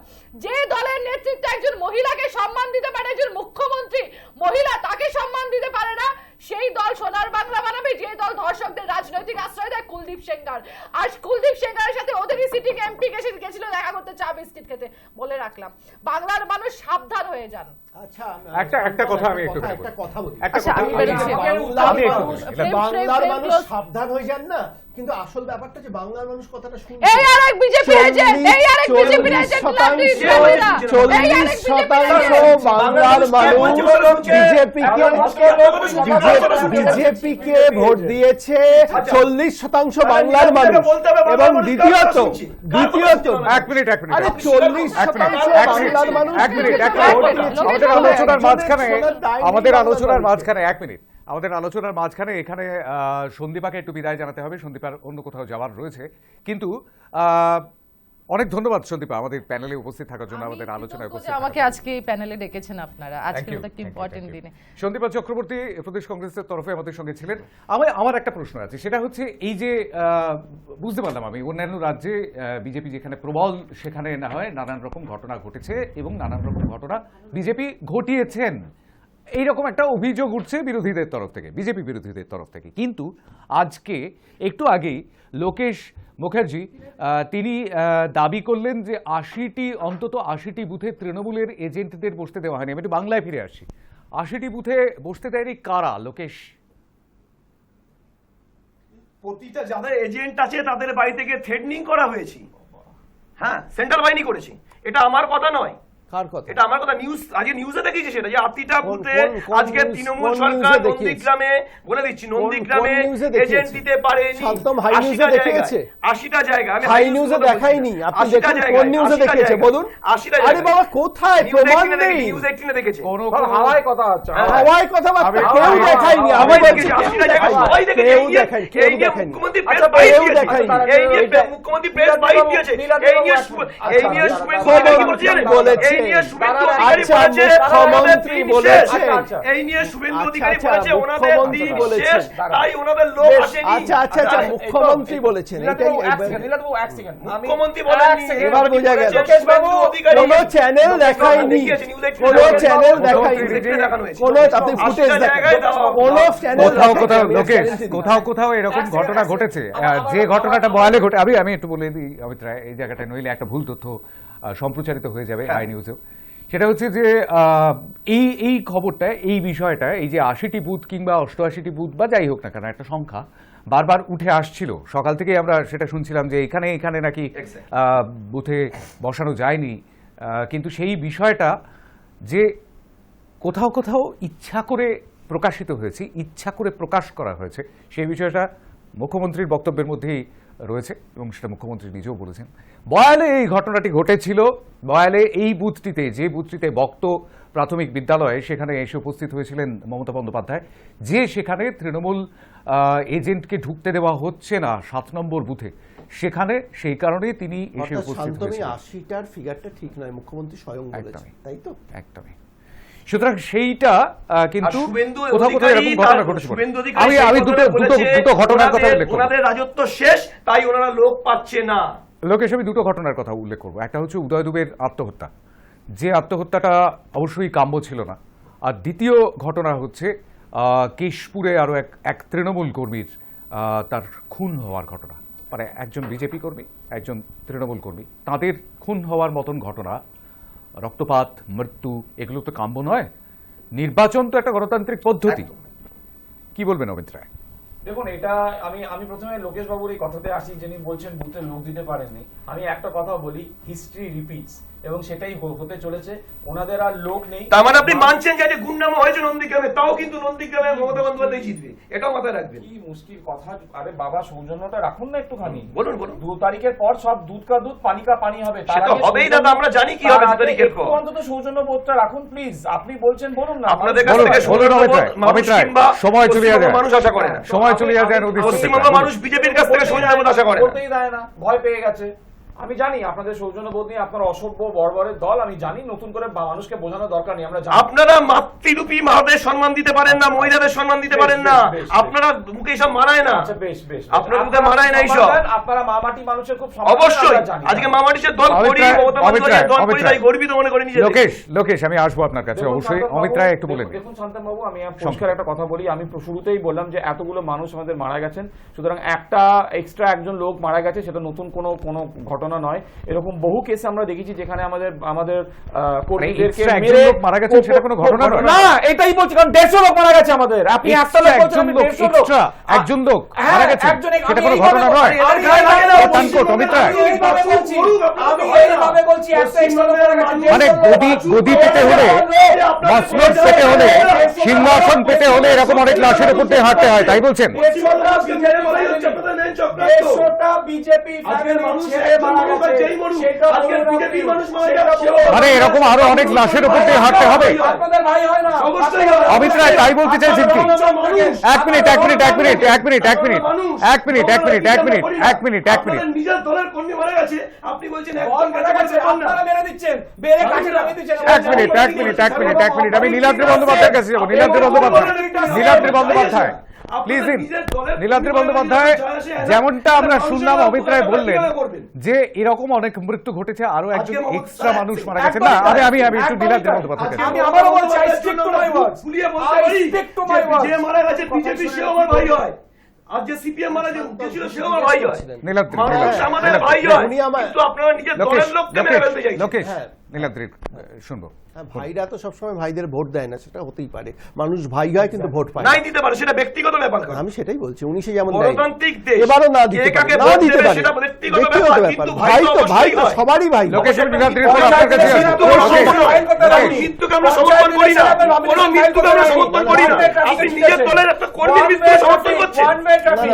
যে দলের নেতৃত্বে একজন মহিলাকে সম্মান দিতে পারে, একজন মুখ্যমন্ত্রী মহিলা, তাকে সম্মান দিতে পারে না, সেই দল সোনার বাংলা বানাবে। যে দল ধর্ষকদের রাজনৈতিক আশ্রয় দেয়, কুলদীপ সেঙ্গার। আর কুলদীপ সেঙ্গারের সাথে ওদেরই সিটিং এমপি গেছিল দেখা করতে, চা বিস্কিট খেতে। বলে রাখলাম, বাংলার মানুষ সাবধান হয়ে যান। আচ্ছা একটা কথা আমি একটু একটা কথা বলি। একটা আচ্ছা, কথা আমি বেরোচ্ছি। আমি একটু বাংলার মানুষ সাবধান হয়ে যান না, কিন্তু আসল ব্যাপারটা যে বাংলার মানুষ কথাটা শুনছে। এই আরেক বিজেপি এজেন্ট, এই আরেক বিজেপি এজেন্ট, 40% বাংলার মানুষ বিজেপিকে ভোট দিয়েছে, 40% বাংলার মানুষ। এবং দ্বিতীয়ত এক মিনিট আরে 40% বাংলার মানুষ আমাদের আলোচনার মাঝখানে এখানে সন্দীপাকে একটু বিদায় জানাতে হবে। সন্দীপার অন্য কোথাও যাওয়ার রয়েছে, কিন্তু অনেক ধন্যবাদ সন্দীপা আমাদের প্যানেলে উপস্থিত থাকার জন্য, আমাদের আলোচনায় উপস্থিত থাকার আমাকে জন্য। আজকে এই প্যানেলে ডেকেছেন আপনারা, আজকে Thank you, তো একটা thank you, important thank you. দিনে। সন্দীপা চক্রবর্তী প্রদেশ কংগ্রেসের তরফে আমাদের সঙ্গে ছিলেন। আমার একটা প্রশ্ন আছে, সেটা হচ্ছে এই যে বুঝতে পারলাম আমি অন্যান্য রাজ্যে বিজেপি যেখানে প্রবল, সেখানে না হয় নানান রকম ঘটনা ঘটেছে এবং নানান রকম ঘটনা বিজেপি ঘটিয়েছেন, এইরকম একটা অভিযোগ উঠছে বিরোধীদের তরফ থেকে, বিজেপি বিরোধীদের তরফ থেকে। কিন্তু আজকে একটু আগেই লোকেশ মুখার্জি তিনি দাবি করলেন যে অন্তত 80টি বুথে তৃণমূলের এজেন্টদের বসতে দেওয়া হয়নি। আমি একটু বাংলায় ফিরে আসি। 80টি বুথে বসতে দেয়নি কারা, লোকেশ? প্রতিটা যাদের এজেন্ট আছে তাদের বাড়ি থেকে থ্রেডনিং করা হয়েছে। হ্যাঁ, সেন্ট্রাল বাহিনী করেছে। এটা আমার কথা নয়, কার কথা? এটা আমার কথা। আজকে নিউজে দেখিয়েছে সেটা, যে 80টা বুথে কোন আজকে news- তৃণমূল কোন সরকার newsে দেখিয়েছে? নন্দীগ্রামে, বলে দিচ্ছি, নন্দীগ্রামে কোন newsে দেখিয়েছে? এজেন্ট দিতে পারেনি। একদম হাই 80টা নিউজে দেখিয়েছে? 80টা জায়গা, আমি হাই হাই নিউজে কথা বলছি দেখায়নি, না। আপনি 80টা দেখুন জায়গায়, কোন নিউজে 80টা দেখিয়েছে জায়গায়, বলুন। 80টা আরে জায়গায়। বাবা কোথায় News প্রমাণ 18 নেই? News 18 দেখেছে। হাওয়ায় কথা হচ্ছে, হাওয়ায় কথাবার্তা আমি- কেউ আমি- দেখায়নি, আমি সবাই বলছি দেখেছে, 80টা জায়গায় সবাই দেখেছে। কেউ এই নিয়ে- দেখায়নি, এই কেউ নিয়ে দেখায়নি। মুখ্যমন্ত্রী আচ্ছা, প্রেস বাইট কেউ দিয়েছে। দেখায়নি। এই নিয়ে মুখ্যমন্ত্রী প্রেস বাইট দিয়েছে। এই নিয়ে এই নিয়ে শুভেন্দু অধিকারী কি বলছে জানেন? বলেছে। এই নিয়ে শুভেন্দু আচ্ছা, অধিকারী আচ্ছা, বলেছে মুখ্যমন্ত্রী ওনাদের দিন বলেছে। শেষ। আচ্ছা, এই নিয়ে শুভেন্দু আচ্ছা, অধিকারী আচ্ছা, বলেছে ওনাদের মুখ্যমন্ত্রী দিন বলেছে। শেষ, তাই ওনাদের লোক আসেনি। আচ্ছা আচ্ছা আচ্ছা মুখ্যমন্ত্রী বলেছেন, এটাই মুখ্যমন্ত্রী বলেননি। এবার বোঝা গেল। শুভেন্দু অধিকারী কোনো চ্যানেল দেখায়নি, কোনো চ্যানেল দেখায়নি, দেখানো হয়েছে। কোনো আপনি ফুটেজ 80টা জায়গায় দেখান, দেওয়া কোনো চ্যানেল কোথাও লোকেশ কোথাও এরকম ঘটনা ঘটেছে, যে ঘটনাটা বয়ালে ঘটে। আমি একটু বলে দিই অমিত রায়, এই জায়গাটা নইলে একটা ভুল তথ্য সম্প্রচারিত হয়ে যাবে হাই নিউজেও। সেটা হচ্ছে যে এই খবরটা, এই বিষয়টা, এই যে 80টি বুথ কিংবা 88টি বুথ বা যাই হোক না কেন একটা সংখ্যা বারবার উঠে আসছিল। সকাল থেকে আমরা সেটা শুনছিলাম যে এখানে নাকি বুথে বসানো যায়নি, কিন্তু সেই বিষয়টা যে কোথাও কোথাও ইচ্ছা করে প্রকাশিত হয়েছে, ইচ্ছা করে প্রকাশ করা হয়েছে, সেই বিষয়টা মুখ্যমন্ত্রীর বক্তব্যের মধ্যেই রয়েছে এবং সেটা মুখ্যমন্ত্রী নিজেও বলেছেন। বয়ালে এই ঘটনাটি ঘটেছিল। বয়ালে এই বুথটিতে, যে বুথটিতে বক্ত প্রাথমিক বিদ্যালয়ে, সেখানে এসে উপস্থিত হয়েছিলেন মমতা বন্দ্যোপাধ্যায়, যে সেখানে তৃণমূল এজেন্টকে ঢুকতে দেওয়া হচ্ছে না 7 নম্বর বুথে, সেখানে সেই কারণে তিনি এসে উপস্থিত হয়েছিলেন। 80টার ফিগারটা ঠিক নয়, মুখ্যমন্ত্রী স্বয়ং বলেছেন, তাই তো? একদমই। সুতরাং সেইটা কিন্তু আর শুভেন্দু কোথাও কোথাও অধিকারী এরকম ঘটনা তার- ঘটেছে। শুভেন্দু অধিকারী আমি সেই দুটো কথাটা বলেছে, দুটো ঘটনার কথা উল্লেখ করব। ওনাদের রাজত্ব শেষ, তাই ওনারা লোক পাচ্ছে না। লোকেশ, আমি দুটো ঘটনার কথা উল্লেখ করব। একটা হচ্ছে উদয় দুবের আত্মহত্যা, যে আত্মহত্যাটা অবশ্যই কাম্য ছিল না। আর দ্বিতীয় ঘটনা হচ্ছে কেশপুরে আরো এক তৃণমূল কর্মীর তার খুন হওয়ার ঘটনা। মানে একজন বিজেপি কর্মী, একজন তৃণমূল কর্মী, তাদের খুন হওয়ার মতন ঘটনা, রক্তপাত, মৃত্যু, এগুলো তো কাম্য নয়। নির্বাচন তো একটা গণতান্ত্রিক পদ্ধতি। কি বলবেন অমিত রায়? দেখুন, এটা আমি প্রথমে লোকেশ বাবুর এই কথাতে আসি, যিনি বলছেন বুথে লোক দিতে পারেননি। আমি একটা কথা বলি, হিস্ট্রি রিপিটস, এবং সেটাই হতে চলেছে। ওনাদের আর লোক নেই। তার মানে আপনি মানছেন যে গুন্ডামো হয়েছে নন্দীগ্রামে, তাও কিন্তু নন্দীগ্রামে মমতা বন্দ্যোপাধ্যায় জিতবে, এটাও মাথায় রাখবেন। কি মুশকিল কথা। আরে বাবা, সৌজন্যটা রাখুন না একটুখানি। বলুন বলুন। 2 তারিখের পর সব দুধ কা দুধ পানি কা পানি হবে। সে তো হবেই দাদা, আমরা জানি কি হবে 2 তারিখের পর। অন্তত সৌজন্য বোধটা রাখুন প্লিজ। আপনি বলছেন, বলুন না। আপনাদের কাছ বলুন, থেকে বলুন সৌজন্য অমিত বোধ রায়, মানুষ অমিত রায়, কিংবা সময় চলে পশ্চিমবঙ্গের যায়, মানুষ আশা করে না। সময় চলে যায়। পশ্চিমবঙ্গ মানুষ বিজেপির কাছ থেকে সৌজন্য বোধ আশা করে না। বলতেই দেয় না, ভয় পেয়ে গেছে। আমি জানি আপনাদের সৌজন্য বোধ নিয়ে, আপনার অসভ্য বর্বরের দল, আমি জানি। নতুন করে মানুষকে বোঝানোর দরকার নেই, আমরা জানি। আপনারা মাতৃরূপী মাদের সম্মান দিতে পারেন না, মহিলাদের সম্মান দিতে পারেন না। আপনারা মুখে এসব মানায় না। আচ্ছা, বেশ বেশ। আপনারা মুখে মানায় না এইসব। আপনারা মামাটি মানুষের খুব সম্মান করেন, অবশ্যই আমরা জানি। আজকে মামাটিসের দল করি, মমতা বন্দ্যোপাধ্যায়ের দল করি, তাই গর্বিত মনে করি নিজেদের। লোকেশ, আমি আসবো আপনার কাছে অবশ্যই। অমিত রায় একটু বলেন। দেখুন শান্তনবাবু, আমি পরিষ্কার একটা কথা বলি। আমি শুরুতেই বললাম যে এতগুলো মানুষ আমাদের মারা গেছেন, সুতরাং একটা এক্সট্রা একজন লোক মারা গেছে সেটা নতুন কোনো ঘটনা নয়। এরকম বহু কেসে আমরা দেখেছি যেখানে আমাদের কর্মীদেরকে একজন লোক মারা গেছে সেটা কোনো ঘটনা নয়। না, এটাই বলছি, কারণ 150 লোক মারা গেছে আমাদের। আপনি একটা লোক বলছেন, আমি 150 লোক। একজন লোক মারা গেছে সেটা কোনো আমি ঘটনা নয়। আমি এইভাবে তানকোট, অমিত রায়, আমি এইভাবে বলছি একটা এক্সট্রা লোক মারা গেছে। মানে গদি পেতে হলে, মসনদ পেতে হলে, সিংহাসন পেতে হলে এরকম অনেক লাশের উপর দিয়ে হাঁটতে হয়, তাই বলছেন? বিজেপি মানে এরকম আরো অনেক লাশের উপর দিয়ে হাঁটতে হবে? আপনাদের ভাই হয় না? অমিত রায়, তাই বলতে চাইছেন কি? এক মিনিট নিজের দলের কর্মী মারা গেছে, আপনি বলছেন আপনারা মেরে দিচ্ছেন, বেরে কাছে নামিয়ে দিচ্ছেন। এক মিনিট, আমি নীলাদ্রি বন্দ্যোপাধ্যায়ের কাছে যাবো। Niladri Bandyopadhyay, please in. নীলাদ্রি বন্দ্যোপাধ্যায়, যেমনটা আমরা শুনলাম অমিত রায় বললেন যে এরকম অনেক মৃত্যু ঘটেছে, আরো একজন এক্সট্রা মানুষ মারা গেছে। না, আমি একটু নীলাদ্রি বন্দ্যোপাধ্যায় কাছে। আমি আবারও বলছি, I stick to my words. ফুলিয়ে বলতে পারি I stick to my words. যে মারা গেছে বিজেপি সেও আমার ভাই হয়, আর যে সিপিএম মারা গেছিল সেও আমার ভাই হয়। নীলাদ্রি, মানুষ আমাদের ভাই হয়, কিন্তু আপনারা নিজের দলের লোককে মেরে ফেলতে চাইছেন। লোকেশ, নীলাদ্রি শুনবো। হ্যাঁ, ভাইরা তো সবসময় ভাইদের ভোট দেয় না, সেটা হতেই পারে। মানুষ ভাই হয় কিন্তু ভোট পায় নাই না। দিতে পারে, সেটা ব্যক্তিগত ব্যাপার। আমি সেটাই বলছি, 19-এ যেমন দেয়, গণতান্ত্রিক দেশ, এবারও না দিতে কে পারে, কাকে না ভোট দিতে দেবে পারে, সেটা ব্যক্তিগত ব্যক্তিগত ব্যাপার, ব্যাপার। কিন্তু ভাই তো ভাই অবশ্যই তো হয়। সবারই ভাই। লোকেশ, নীলাদ্রির পর আপনার কাছে যাবো। মৃত্যুকে আমরা সমর্থন করি না, কোন মৃত্যুকে আমরা সমর্থন করি না। আপনি নিজের দলের একটা কর্মীর মৃত্যুকে সমর্থন করছেন,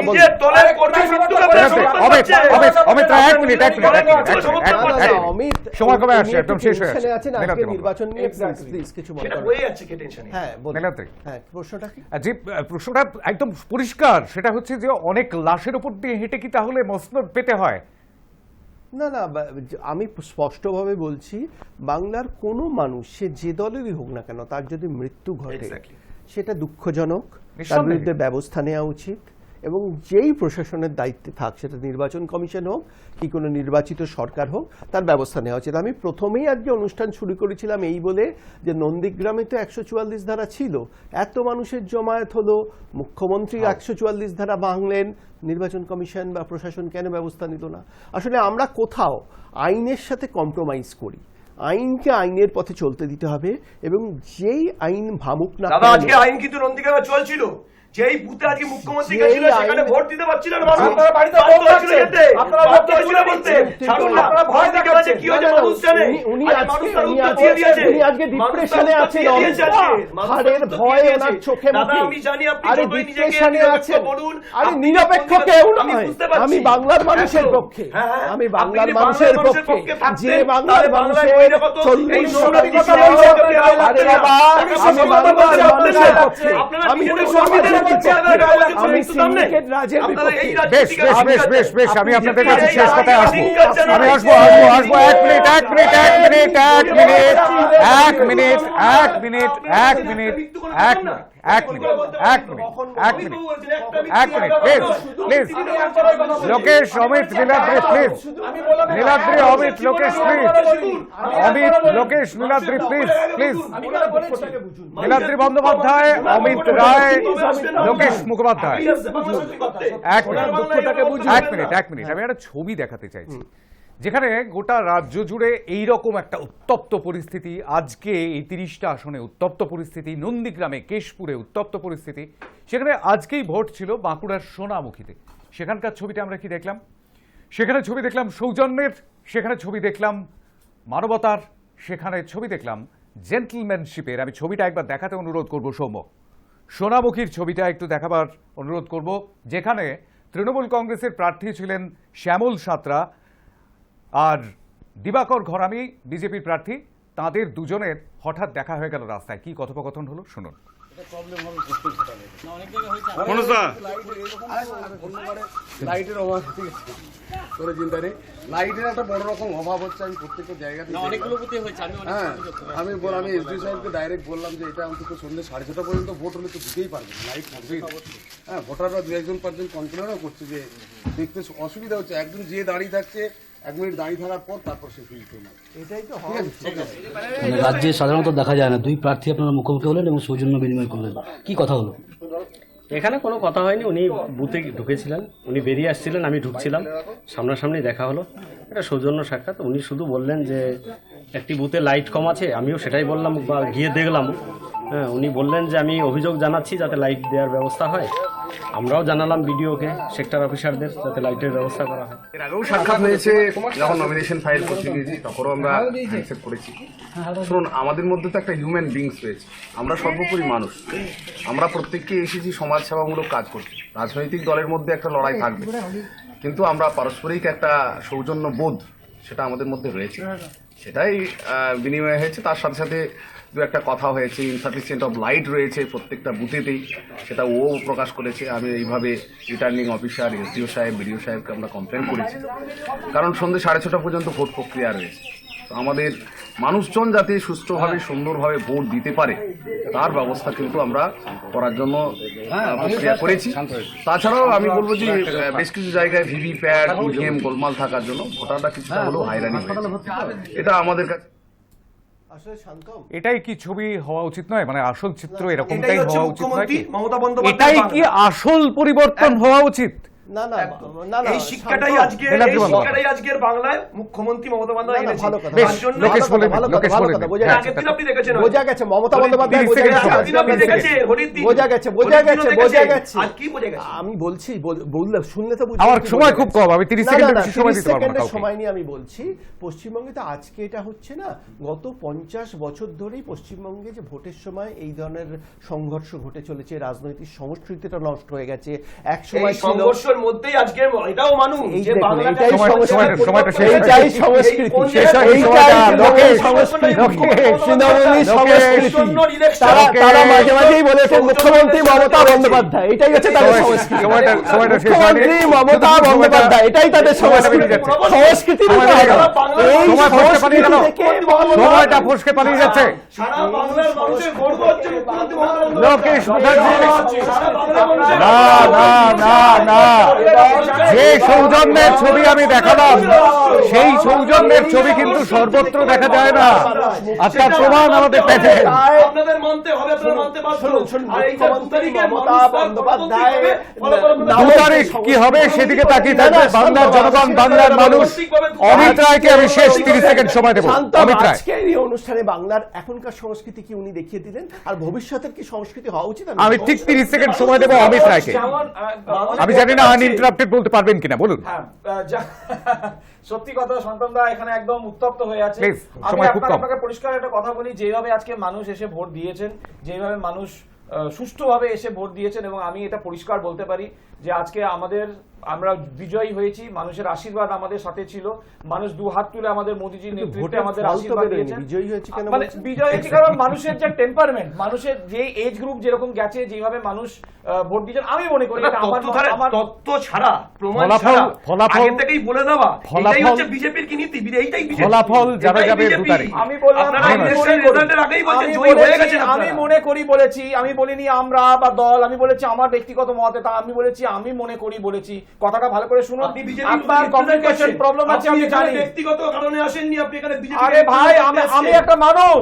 নিজের দলের কর্মীর মৃত্যুকে আপনারা সমর্থন করছেন। অমিত রায়, এক মিনিট, অমিত সময় কমে আসছে, উনি একদম একটু শেষ হয়ে টেনশনে আসছে। আছেন আজকে নির্বাচন নিয়ে, প্লিজ কিছু মনে সেটা করবেন। হয়ে যাচ্ছে কে টেনশনে। হ্যাঁ বলুন। নীলাদ্রি, হ্যাঁ, প্রশ্নটা কি? যে প্রশ্নটা একদম পরিষ্কার, সেটা হচ্ছে যে অনেক লাশের উপর দিয়ে হেঁটে কি তাহলে মসনদ পেতে হয়? না, আমি স্পষ্টভাবে বলছি, বাংলার কোনো মানুষ, সে যে দলেরই হোক না কেন, তার যদি মৃত্যু ঘটে Exactly. সেটা দুঃখজনক, তার নিঃসন্দেহে। বিরুদ্ধে ব্যবস্থা নেওয়া উচিত, এবং যেই প্রশাসনের দায়িত্বে থাক, সেটা নির্বাচন কমিশন হোক কি কোনো নির্বাচিত সরকার হোক, তার ব্যবস্থা নেওয়া উচিত। আমি প্রথমেই আজকে অনুষ্ঠান শুরু করেছিলাম এই বলে যে নন্দীগ্রামে তো 144 ধারা ছিল, এত মানুষের জমায়েত হলো, মুখ্যমন্ত্রী 144 ধারা ভাঙলেন, নির্বাচন কমিশন বা প্রশাসন কেন ব্যবস্থা নিল না? আসলে আমরা কোথাও আইনের সাথে কম্প্রোমাইজ করি, আইনকে আইনের পথে চলতে দিতে হবে, এবং যেই আইন ভাবুক না দাদা কেন, আজকে আইন কিন্তু নন্দীগ্রামে চলছিল, যেই বুথে আজকে মুখ্যমন্ত্রী যেই গেছিল সেখানে আইন- ভোট দিতে পারছিল না মানুষ। আপনারা বাড়িতে বাধ্য বোম হচ্ছিল রাখছেন। যেতে। আপনারা বাধ্য ভোট হচ্ছিল দিতে বলতে। পারছেন। ছাড়ুন না। আপনারা ভয় নন্দীগ্রামে দেখাচ্ছেন। কি হয়েছে মানুষ জানে। উনি আজ আজকে মানুষ তার উনি উত্তর আজকে দিয়ে দিয়েছে। উনি আজকে মানুষ তার ডিপ্রেশনে উত্তর আছেন, দিয়ে দিয়েছে আজকে। মানুষ তার হাড়ের উত্তর ভয় দিয়ে ওনার দিয়েছে। চোখে দাদা মুখে। আমি জানি আপনি আরে যতই নিজেকে ডিপ্রেশনে নিরপেক্ষ আছেন, বলুন, আরে আপনি নিরপেক্ষ কোন কেউ আমি নয়, বুঝতে পারছি। আমি বাংলার মানুষের একদম। পক্ষে, হ্যাঁ, হ্যাঁ। আমি আপনি বাংলার যদি মানুষের বাংলার পক্ষে, থাকতেন, যে বাংলার তাহলে মানুষের বাংলায় কত এই 40 নোংরামি শতাংশ কথা বলছেন আপনি, আরে বাবা, আমি বাংলার মানুষের পক্ষে, আমি সমাজের পক্ষে, আমি সিন্ডিকেট রাজের বিপক্ষে। বেশ বেশ বেশ বেশ বেশ আমি আপনাদের কাছে শেষ কথায় আসবো, আমি আসবো আসবো আসবো 1 minute 1 minute 1 minute 1 minute 1 minute 1 minute 1 minute 1 minute 1 minute 1 minute 1 minute 1 minute please please Lokesh Amit Niladri please Niladri Amit Lokesh please Amit Lokesh Niladri please please Niladri Bandyopadhyay Amit Roy Lokesh Mukhopadhyay এক মিনিট আমি একটা ছবি দেখাতে চাইছি যেখানে গোটা রাজ্য জুড়ে এইরকম একটা উত্তপ্ত পরিস্থিতি। আজকে এই 30টা আসনে উত্তপ্ত পরিস্থিতি, নন্দীগ্রামে কেশপুরে উত্তপ্ত পরিস্থিতি, সেখানে আজকেই ভোট ছিল বাঁকুড়ার সোনামুখীতে। সেখানকার ছবিটা আমরা কি দেখলাম? সেখানে ছবি দেখলাম সৌজন্যের, সেখানে ছবি দেখলাম মানবতার, সেখানে ছবি দেখলাম জেন্টলম্যানশিপের। আমি ছবিটা একবার দেখাতে অনুরোধ করব সৌম্য, সোনামুখীর ছবিটা একটু দেখাবার অনুরোধ করব, যেখানে তৃণমূল কংগ্রেসের প্রার্থী ছিলেন শ্যামল সাঁতরা আর দিবাকর ঘরামি বিজেপির প্রার্থী। তাদের দুজনের হঠাৎ দেখা হয়ে গেল রাস্তায়। কি কথোপকথন হলো শুনুন। লাইটের অভাব করে চিন্তা নেই, লাইটের একটা বড় রকম অভাব হচ্ছে। আমি প্রত্যেকটা জায়গাতে হ্যাঁ আমি এসডি সাহেবকে ডাইরেক্ট বললাম যে এটা অন্তত সন্ধ্যে 6:30 পর্যন্ত ভোট হলে তো দিতেই পারবে না, লাইট থাকবেই না। হ্যাঁ, ভোটাররা 2-1% কমপ্লেনও করছে যে দেখতে অসুবিধা হচ্ছে, একজন যে দাঁড়িয়ে থাকছে 1 মিনিট দাঁড়িয়ে থাকার পর তারপর সে ফিল করে। এটাই তো মানে রাজ্যে সাধারণত দেখা যায় না, দুই প্রার্থী আপনারা মুখোমুখি হলেন এবং সৌজন্য বিনিময় করলেন, কি কথা হলো? এখানে কোনো কথা হয়নি, উনি বুথে ঢুকেছিলেন, উনি বেরিয়ে আসছিলেন, আমি ঢুকছিলাম, সামনাসামনি দেখা হলো, এটা সৌজন্য সাক্ষাৎ। উনি শুধু বললেন যে একটি বুথে লাইট কম আছে, আমিও সেটাই বললাম বা গিয়ে দেখলাম। হ্যাঁ, উনি বললেন যে আমি অভিযোগ জানাচ্ছি যাতে লাইট দেওয়ার ব্যবস্থা হয়। আমরাও জানালাম বিডিওকে, সেক্টর অফিসারদের, যাতে লাইটের ব্যবস্থা করা হয়। এর আগেও সাক্ষাৎ হয়েছে, যখন নমিনেশন ফাইল করতে গিয়েছি তখনও আমরা অ্যাকসেপ্ট করেছি। শুনুন, আমাদের মধ্যে তো একটা হিউম্যান বিংস রয়েছে, আমরা সর্বোপরি মানুষ, আমরা প্রত্যেককে এসেছি সমাজ সেবামূলক কাজ করছি। রাজনৈতিক দলের মধ্যে একটা লড়াই থাকবে, কিন্তু আমরা পারস্পরিক একটা সৌজন্য বোধ সেটা আমাদের মধ্যে রয়েছে, সেটাই বিনিময় হয়েছে। তার সাথে সাথে দু একটা কথা হয়েছে, ইনসাফিসিয়েন্ট অফ লাইট রয়েছে প্রত্যেকটা বুথেতেই, সেটা ও প্রকাশ করেছে। আমি এইভাবে রিটার্নিং অফিসার, এসডিও সাহেব, বিডিও সাহেবকে আমরা কমপ্লেন করেছি, কারণ সন্ধ্যে 6:30 পর্যন্ত ভোট প্রক্রিয়া রয়েছে। তো আমাদের মানুষজন যাতে সুষ্ঠুভাবে সুন্দরভাবে ভোট দিতে পারে তার ব্যবস্থা কিন্তু আমরা করার জন্য প্রক্রিয়া করেছি। তাছাড়াও আমি বলবো যে বেশ কিছু জায়গায় ভিভিপ্যাট, ইভিএম গোলমাল থাকার জন্য ভোটাররা কিছুটা হলেও হয়রানি হয়েছে, এটা আমাদের কাছে। আসলে শান্তম, এটাই কি ছবি হওয়া উচিত নয়? মানে আসল চিত্র এরকমটাই এটাই হচ্ছে হওয়া উচিত নয় মুখ্যমন্ত্রী কি? মমতা বন্দ্যোপাধ্যায় এটাই বাংলা। কি আসল পরিবর্তন হওয়া উচিত? না না না না, এই শিক্ষাটাই শান্তম, আজকে নীলাদ্রি এই বন্দ্যোপাধ্যায়। শিক্ষাটাই আজকের বাংলায় মুখ্যমন্ত্রী মমতা বন্দ্যোপাধ্যায় না, না, এনেছেন। ভালো কথা। বেশ, তার জন্য লোকেশ বলে দিন, ভালো কথা, লোকেশ ভালো বলে কথা, দিন। বোঝা হ্যাঁ, আগের দিন আপনি দেখেছেন, বোঝা গেছে মমতা বন্দ্যোপাধ্যায়, 30 বোঝা সেকেন্ড গেছে, সময়। আগের দিন আপনি দেখেছেন, হোলির দিন। বোঝা গেছে, বোঝা হোলির দিনও গেছে, বোঝা দেখেছেন। গেছে। আর কি বোঝা গেছে? আমি বলছি, বললাম শুনলে তো বুঝতে আমার পারছি, সময় বোঝা খুব গেছে। কম, আমি 30 না, সেকেন্ডের না, বেশি সময় 30 দিতে পারবো না সেকেন্ডের কাউকে। সময় নিয়ে আমি বলছি, পশ্চিমবঙ্গে তো আজকে এটা হচ্ছে না, গত 50 বছর ধরেই পশ্চিমবঙ্গে যে ভোটের সময় এই ধরনের সংঘর্ষ ঘটে চলেছে, রাজনৈতিক সংস্কৃতিটা নষ্ট হয়ে গেছে। এক এই সময় ছিল সংঘর্ষের মধ্যেই আজকে এটাও মানুষ এই যে দেখুন, বাংলাটা এইটাই সময়টা শেষ হয়ে এইটাই গেছে। সংস্কৃতি, শেষ হয়ে গেছে এইটাই সময়টা। লোকেশ, সংস্কৃতি, লোকেশ, তৃণমূলী সংস্কৃতি। তারা লোকেশ, তারা মাঝে মাঝেই বলেছেন মুখ্যমন্ত্রী মমতা বন্দ্যোপাধ্যায়, এটাই হচ্ছে তাদের সংস্কৃতি। সময়টা শেষ হয়নি। মুখ্যমন্ত্রী মমতা বন্দ্যোপাধ্যায়, এটাই তাদের সংস্কৃতি। সংস্কৃতি সময় থেকে বেরিয়ে গেল। এই সময় ফসকে পালিয়ে গেল। সংস্কৃতি থেকে সময়টা ফসকে পালিয়ে যাচ্ছে। সারা বাংলার মানুষের গর্ব হচ্ছে মুখ্যমন্ত্রী মমতা বন্দ্যোপাধ্যায়। লোকেশ মুখার্জি, সারা বাংলার মানুষের না না না না যে সৌজন্যের ছবি আমি দেখালাম সেই সৌজন্যের ছবি কিন্তু সর্বত্র দেখা যায় না, আর তার প্রমাণ আমাদের কাছে। আপনাদের মানতে হবে, আপনারা মানতে বাধ্য। আর এই যে 2 তারিখে দু তারিখ কি হবে সেদিকে তাকিয়ে থাকবে বাংলার জনগণ, বাংলার মানুষ। অমিত রায়কে আমি শেষ 30 সেকেন্ড সময় দেবো। অমিত রায়, আজকের এই অনুষ্ঠানে বাংলার এখনকার সংস্কৃতি কি উনি দেখিয়ে দিলেন, আর ভবিষ্যতের কি সংস্কৃতি হওয়া উচিত? আমি ঠিক 30 সেকেন্ড সময় দেবো অমিত রায়কে। আমি জানি না আনইন্টারাপ্টেড বলতে পারবেন কিনা, বলুন। হ্যাঁ, সত্যি কথা সন্তনদা এখানে একদম উত্তপ্ত হয়ে আছে। Please, আমি সময় খুব কম। আপনাকে পরিষ্কার একটা কথা বলি, যেভাবে আজকে মানুষ এসে ভোট দিয়েছেন, যেভাবে মানুষ সুষ্ঠুভাবে এসে ভোট দিয়েছেন, এবং আমি এটা পরিষ্কার বলতে পারি যে আজকে আমরা বিজয়ী হয়েছি, মানুষের আশীর্বাদ আমাদের সাথে ছিল, মানুষ 2 হাত তুলে আমাদের মোদিজির নেতৃত্বে আমাদের আশীর্বাদ দিয়েছেন। বিজয়ী হয়েছে কেন? মানে বিজয় হয়েছে কারণ মানুষের যে টেম্পারমেন্ট, মানুষের যে এজ গ্রুপ যেরকম গেছে, যেভাবে মানুষ ভোট দিয়েছেন, আমি মনে করি এটা আমার তত্ত্ব ছাড়া, প্রমাণ ফলাফল- ছাড়া ফলাফল- আগে থেকেই বলে দেওয়া, ফলাফল- এটাই হচ্ছে বিজেপির কি নীতি, এইটাই বিজেপি। ফলাফল যাবে এটাই যাবে BJP 2 তারিখ। আমি বললাম আপনারা আমি election মনে করি- result এর আগেই বলছেন আমি জয়ী হয়ে বলেছি, গেছেন আমি আপনারা। মনে করি বলেছি, আমি বলিনি আমরা বা দল, আমি বলেছি আমার ব্যক্তিগত মতে, তা আমি বলেছি আমি মনে করি বলেছি। কথাটা ভালো করে শুনুন। আপনি বিজেপি আপনার কমিউনিকেশন প্রবলেম আছে, আমি জানি। ব্যক্তিগত কারণে আসেননি, আপনি এখানে বিজেপি। আরে ভাই, আমি একটা মানুষ,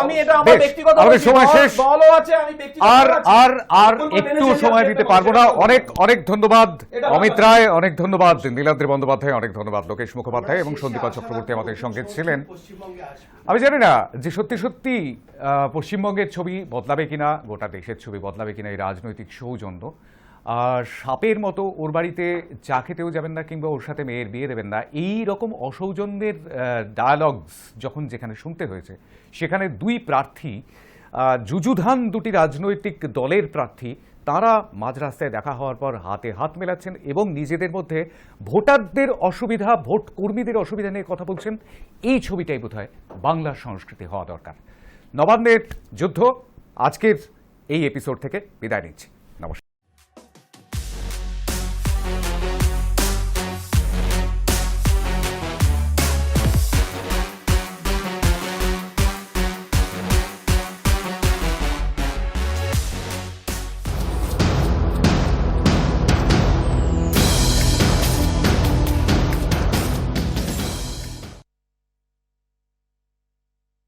আমি এটা আমার বেশ, ব্যক্তিগত আমাদের সময় শেষ। দলও আছে, আমি ব্যক্তিগত আর আছি। আর আর একটু সময় দিতে পারবো না। অনেক অনেক ধন্যবাদ অমিত রায়, অনেক ধন্যবাদ নীলাদ্রি বন্দ্যোপাধ্যায়, অনেক ধন্যবাদ লোকেশ মুখোপাধ্যায় এবং সন্দীপা চক্রবর্তী আমাদের সঙ্গে ছিলেন। আমি জানি না যে সত্যি সত্যি পশ্চিমবঙ্গের ছবি বদলাবে কিনা, গোটা দেশের ছবি বদলাবে কিনা এই রাজনৈতিক সৌজন্য। আর সাপের মতো ওর বাড়িতে চা খেতেও যাবেন না, কিংবা ওর সাথে মেয়ের বিয়ে দেবেন না, এই রকম অসৌজন্যের ডায়ালগস যখন যেখানে শুনতে হয়েছে, সেখানে 2 প্রার্থী, যুযুধান 2টি রাজনৈতিক দলের প্রার্থী, তারা মাঝ রাস্তায় দেখা হওয়ার পর হাতে হাত মেলাচ্ছেন এবং নিজেদের মধ্যে ভোটারদের অসুবিধা, ভোট কর্মীদের অসুবিধা নিয়ে কথা বলছেন। এই ছবিটাই বোধহয় বাংলার সংস্কৃতি হওয়া দরকার। নবান্নের যুদ্ধ আজকের এই এপিসোড থেকে বিদায় নিচ্ছি। নমস্কার।